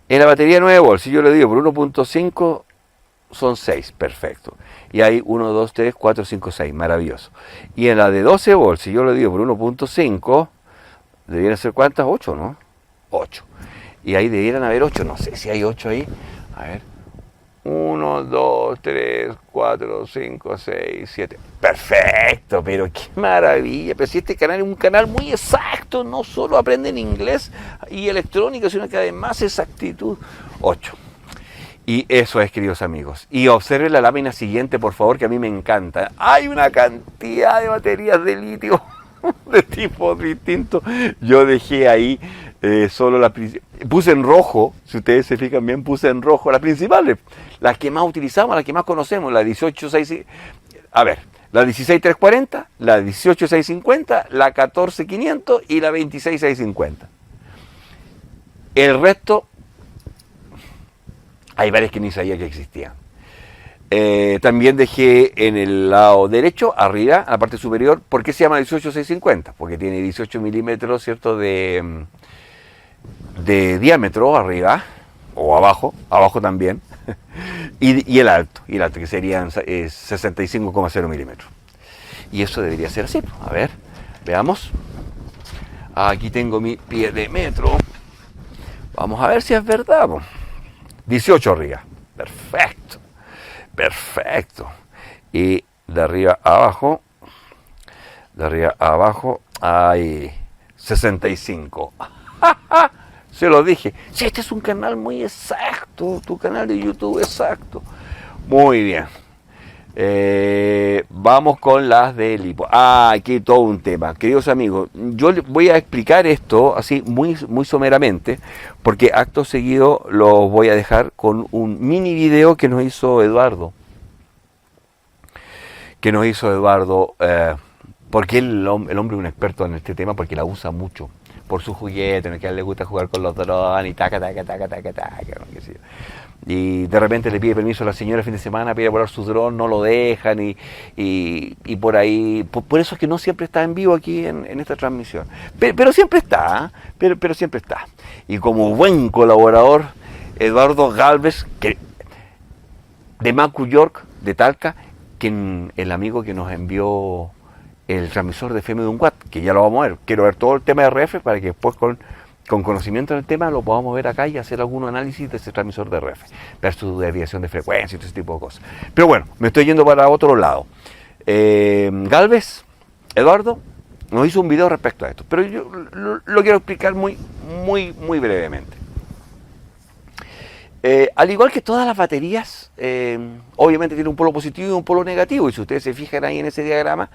En la batería 9 volt, si yo le digo por 1,5, son 6, perfecto. Y hay 1, 2, 3, 4, 5, 6, maravilloso. Y en la de 12 volt, si yo le digo por 1,5... debieran ser ¿cuántas? 8, ¿no? 8. Y ahí debieran haber 8, no sé si hay 8 ahí. A ver. 1, 2, 3, 4, 5, 6, 7. Perfecto, pero qué maravilla. Pero si este canal es un canal muy exacto, no solo aprenden inglés y electrónica, sino que además exactitud. 8. Y eso es, queridos amigos. Y observen la lámina siguiente, por favor, que a mí me encanta. Hay una cantidad de baterías de litio de tipos distintos. Yo dejé ahí solo la principal. Puse en rojo, si ustedes se fijan bien, puse en rojo las principales. Las que más utilizamos, las que más conocemos. La 18.6... A ver, la 16.340, la 18.650, la 14.500 y la 26.650. El resto... Hay varias que ni sabía que existían. También dejé en el lado derecho, arriba, a la parte superior, ¿por qué se llama 18650? Porque tiene 18 milímetros, ¿cierto?, de diámetro arriba, o abajo también, y el alto, que serían 65,0 milímetros. Y eso debería ser así. A ver, veamos. Aquí tengo mi pie de metro. Vamos a ver si es verdad. 18 arriba. Perfecto. Perfecto. Y de arriba a abajo, hay 65. Se lo dije. Si este es un canal muy exacto, tu canal de YouTube exacto. Muy bien. Vamos con las de lipo. Aquí todo un tema. Queridos amigos, yo les voy a explicar esto así muy, muy someramente, porque acto seguido los voy a dejar con un mini video que nos hizo Eduardo. Porque el hombre es un experto en este tema, porque la usa mucho. Por su juguete, en el que a él le gusta jugar con los drones y taca, qué sé yo. Y de repente le pide permiso a la señora el fin de semana, pide volar su dron, no lo dejan y por ahí, por eso es que no siempre está en vivo aquí en esta transmisión. Pero siempre está, pero siempre está. Y como buen colaborador, Eduardo Galvez, de Macu York, de Talca, el amigo que nos envió el transmisor de FM de 1 watt, que ya lo vamos a ver. Quiero ver todo el tema de RF para que después con conocimiento del tema lo podamos ver acá y hacer algún análisis de ese transmisor de RF, ver su desviación de frecuencia y todo ese tipo de cosas. Pero bueno, me estoy yendo para otro lado. Galvez, Eduardo, nos hizo un video respecto a esto, pero yo lo quiero explicar muy brevemente. Al igual que todas las baterías, obviamente tiene un polo positivo y un polo negativo, y si ustedes se fijan ahí en ese diagrama,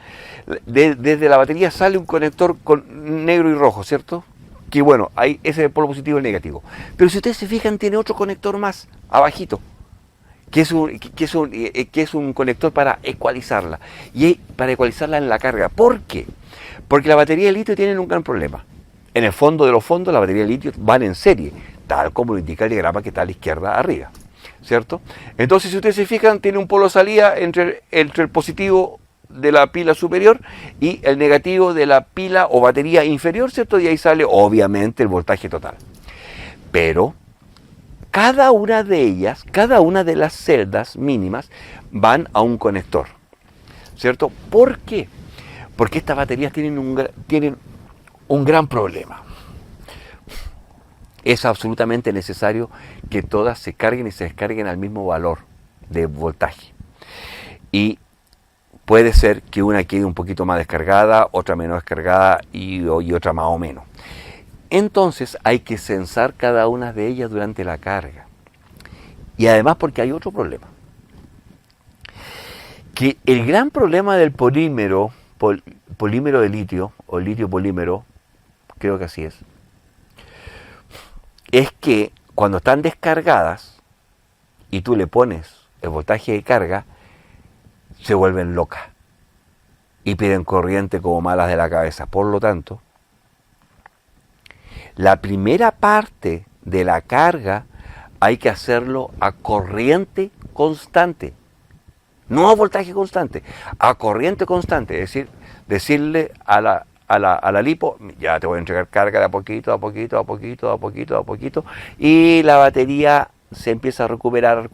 desde la batería sale un conector con negro y rojo, ¿cierto? Que bueno, ahí ese es el polo positivo y el negativo. Pero si ustedes se fijan, tiene otro conector más, abajito, que es un conector para ecualizarla, y para ecualizarla en la carga. ¿Por qué? Porque la batería de litio tiene un gran problema. En el fondo de los fondos, la batería de litio van en serie, tal como lo indica el diagrama que está a la izquierda arriba, ¿cierto? Entonces, si ustedes se fijan, tiene un polo salida entre el positivo de la pila superior y el negativo de la pila o batería inferior, ¿cierto? Y ahí sale, obviamente, el voltaje total. Pero cada una de ellas, cada una de las celdas mínimas, van a un conector, ¿cierto? ¿Por qué? Porque estas baterías tienen un gran problema. Es absolutamente necesario que todas se carguen y se descarguen al mismo valor de voltaje. Y puede ser que una quede un poquito más descargada, otra menos descargada y otra más o menos. Entonces hay que censar cada una de ellas durante la carga. Y además porque hay otro problema. Que el gran problema del polímero de litio, o litio polímero, creo que así es que cuando están descargadas y tú le pones el voltaje de carga, se vuelven locas y piden corriente como malas de la cabeza. Por lo tanto, la primera parte de la carga hay que hacerlo a corriente constante, no a voltaje constante, a corriente constante. Es decir, decirle a la lipo, ya te voy a entregar carga de a poquito, y la batería se empieza a recuperar.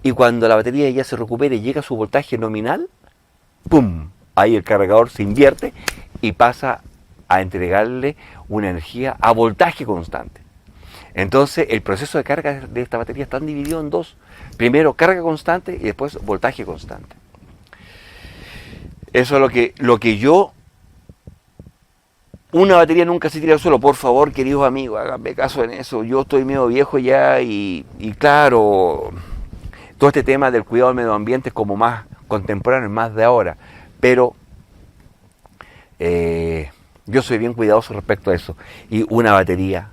Y cuando la batería ya se recupere y llega a su voltaje nominal, ¡pum! Ahí el cargador se invierte y pasa a entregarle una energía a voltaje constante. Entonces el proceso de carga de esta batería está dividido en dos. Primero carga constante y después voltaje constante. Eso es lo que yo... Una batería nunca se tira al suelo. Por favor, queridos amigos, háganme caso en eso. Yo estoy medio viejo ya y claro, todo este tema del cuidado del medio ambiente es como más contemporáneo, más de ahora. Pero yo soy bien cuidadoso respecto a eso. Y una batería,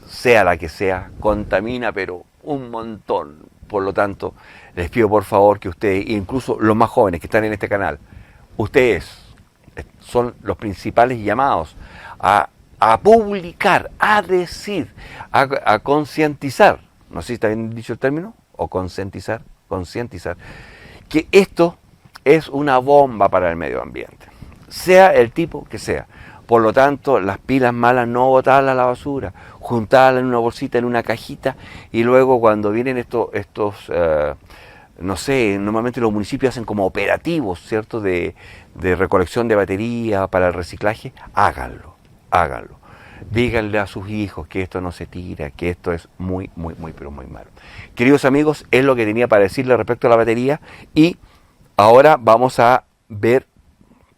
sea la que sea, contamina, pero un montón. Por lo tanto, les pido por favor que ustedes, incluso los más jóvenes que están en este canal, ustedes son los principales llamados a publicar, a decir, a concientizar, no sé si está bien dicho el término, o concientizar, que esto es una bomba para el medio ambiente, sea el tipo que sea. Por lo tanto, las pilas malas no botarlas a la basura, juntarlas en una bolsita, en una cajita, y luego cuando vienen no sé, normalmente los municipios hacen como operativos, ¿cierto?, de recolección de batería para el reciclaje, háganlo. Díganle a sus hijos que esto no se tira, que esto es muy, pero muy malo. Queridos amigos, es lo que tenía para decirles respecto a la batería, y ahora vamos a ver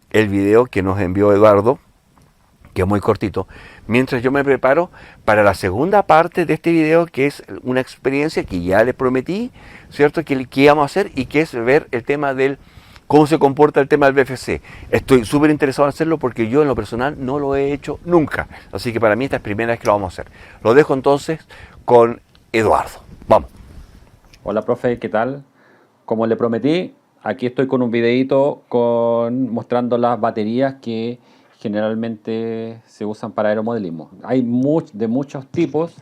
el video que nos envió Eduardo, que es muy cortito, mientras yo me preparo para la segunda parte de este video, que es una experiencia que ya les prometí, ¿cierto?, que íbamos a hacer, y que es ver el tema del cómo se comporta el tema del BFC. Estoy súper interesado en hacerlo porque yo en lo personal no lo he hecho nunca, así que para mí esta es la primera vez que lo vamos a hacer. Lo dejo entonces con Eduardo. Vamos. Hola profe, ¿qué tal? Como le prometí, aquí estoy con un videito mostrando las baterías que generalmente se usan para aeromodelismo. Hay de muchos tipos,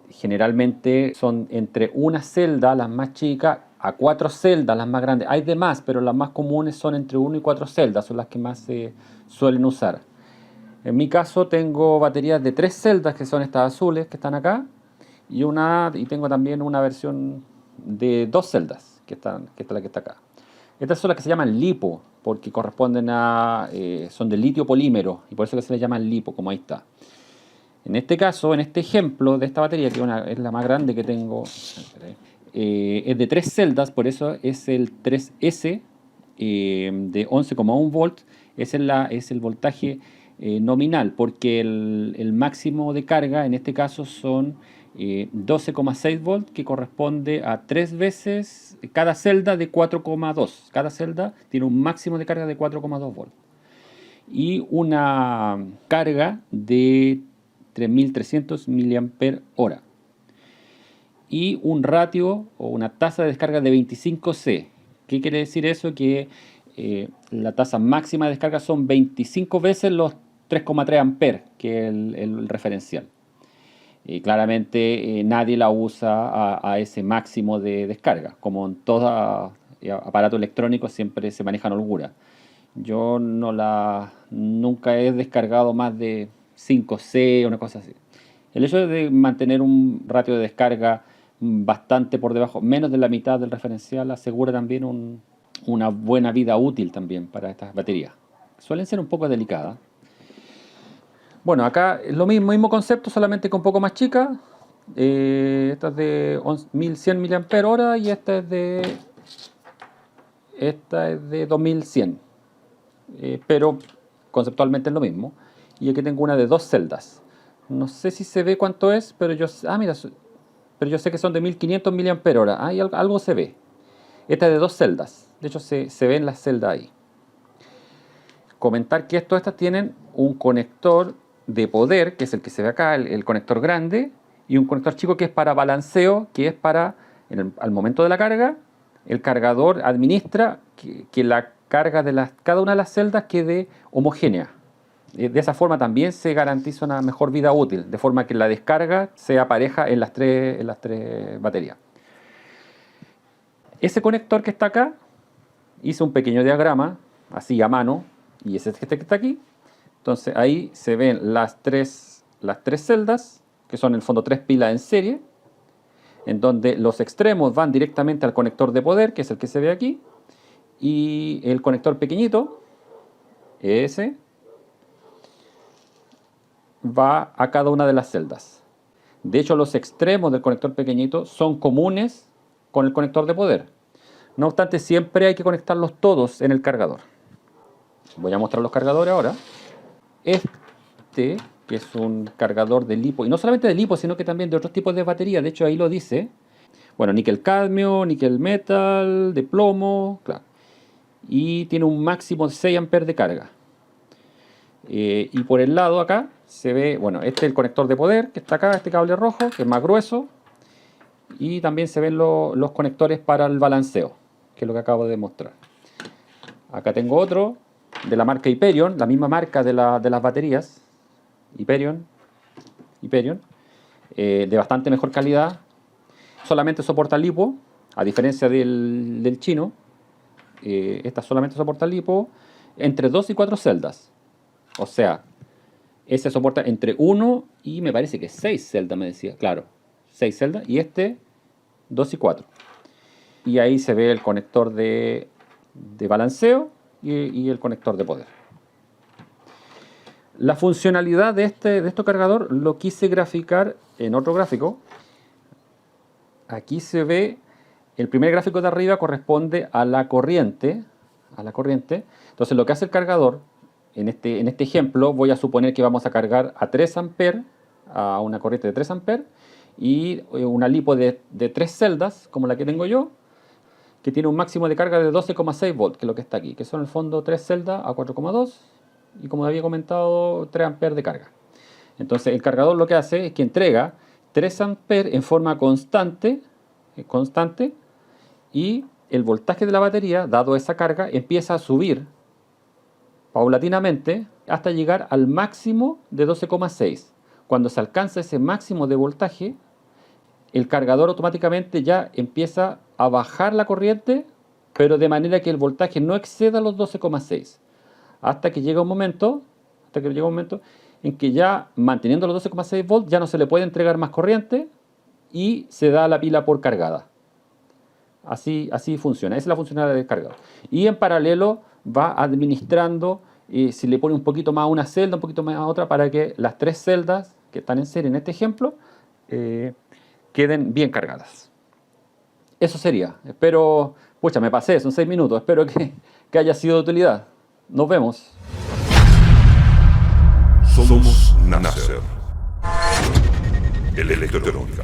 generalmente son entre una celda, las más chicas, a 4 celdas, las más grandes. Hay de más, pero las más comunes son entre 1 y 4 celdas, son las que más se suelen usar. En mi caso tengo baterías de 3 celdas, que son estas azules que están acá, y tengo también una versión de 2 celdas, que es la que está acá. Estas son las que se llaman LiPo, porque corresponden son de litio polímero, y por eso que se les llama LiPo, como ahí está. En este caso, en este ejemplo de esta batería, que es la más grande que tengo, es de 3 celdas, por eso es el 3S de 11,1 volts, es el voltaje nominal, porque el máximo de carga en este caso son 12,6 volts, que corresponde a 3 veces cada celda de 4,2. Cada celda tiene un máximo de carga de 4,2 volts. Y una carga de 3.300 mAh. Y un ratio o una tasa de descarga de 25C. ¿Qué quiere decir eso? Que la tasa máxima de descarga son 25 veces los 3,3 amperes, que es el referencial. Y claramente nadie la usa a ese máximo de descarga. Como en todo aparato electrónico siempre se manejan holguras. Yo nunca he descargado más de 5C o una cosa así. El hecho de mantener un ratio de descarga bastante por debajo, menos de la mitad del referencial, asegura también una buena vida útil también para estas baterías. Suelen ser un poco delicadas. Bueno, acá es lo mismo concepto, solamente que un poco más chica. Esta es de 1100 mAh y esta es de 2100. Pero conceptualmente es lo mismo. Y aquí tengo una de 2 celdas. No sé si se ve cuánto es, pero yo sé que son de 1500 mAh. Ahí algo se ve. Esta es de 2 celdas. De hecho, se ven las celdas ahí. Comentar que estas tienen un conector de poder, que es el que se ve acá, el conector grande, y un conector chico que es para balanceo, que es para, al momento de la carga, el cargador administra que la carga de cada una de las celdas quede homogénea. De esa forma también se garantiza una mejor vida útil, de forma que la descarga sea pareja en las tres baterías. Ese conector que está acá, hice un pequeño diagrama, así a mano, y ese que está aquí. Entonces ahí se ven las tres celdas, que son en el fondo 3 pilas en serie, en donde los extremos van directamente al conector de poder, que es el que se ve aquí, y el conector pequeñito, ese, va a cada una de las celdas. De hecho, los extremos del conector pequeñito son comunes con el conector de poder. No obstante, siempre hay que conectarlos todos en el cargador. Voy a mostrar los cargadores ahora. Este, que es un cargador de LiPo, y no solamente de LiPo, sino que también de otros tipos de baterías. De hecho, ahí lo dice. Bueno, níquel cadmio, níquel metal, de plomo, claro. Y tiene un máximo de 6 amperes de carga. Y por el lado acá se ve, bueno, este es el conector de poder que está acá, este cable rojo, que es más grueso. Y también se ven los conectores para el balanceo, que es lo que acabo de mostrar. Acá tengo otro de la marca Hyperion, la misma marca de las baterías. Hyperion, de bastante mejor calidad. Solamente soporta LiPo, a diferencia del chino. Esta solamente soporta LiPo entre 2 y 4 celdas. O sea, ese soporta entre 1 y me parece que 6 celdas, me decía. Claro, 6 celdas. Y este, 2 y 4. Y ahí se ve el conector de balanceo y el conector de poder. La funcionalidad de este cargador lo quise graficar en otro gráfico. Aquí se ve, el primer gráfico de arriba corresponde a la corriente. Entonces lo que hace el cargador, en este ejemplo, voy a suponer que vamos a cargar a 3 amperes, a una corriente de 3 amperes, y una LiPo de 3 celdas, como la que tengo yo, que tiene un máximo de carga de 12,6 volts, que es lo que está aquí, que son en el fondo 3 celdas a 4,2, y como había comentado, 3 amperes de carga. Entonces el cargador lo que hace es que entrega 3 amperes en forma constante, y el voltaje de la batería, dado esa carga, empieza a subir paulatinamente hasta llegar al máximo de 12,6. Cuando se alcanza ese máximo de voltaje, el cargador automáticamente ya empieza a bajar la corriente, pero de manera que el voltaje no exceda los 12,6. Hasta que llega un momento en que ya manteniendo los 12,6 volts ya no se le puede entregar más corriente y se da la pila por cargada. Así funciona, esa es la funcionalidad del cargador. Y en paralelo va administrando, si le pone un poquito más a una celda, un poquito más a otra, para que las 3 celdas que están en serie en este ejemplo queden bien cargadas. Eso sería. Espero, pucha, me pasé, son 6 minutos. Espero que haya sido de utilidad. Nos vemos. Somos Nacer. Electrónica.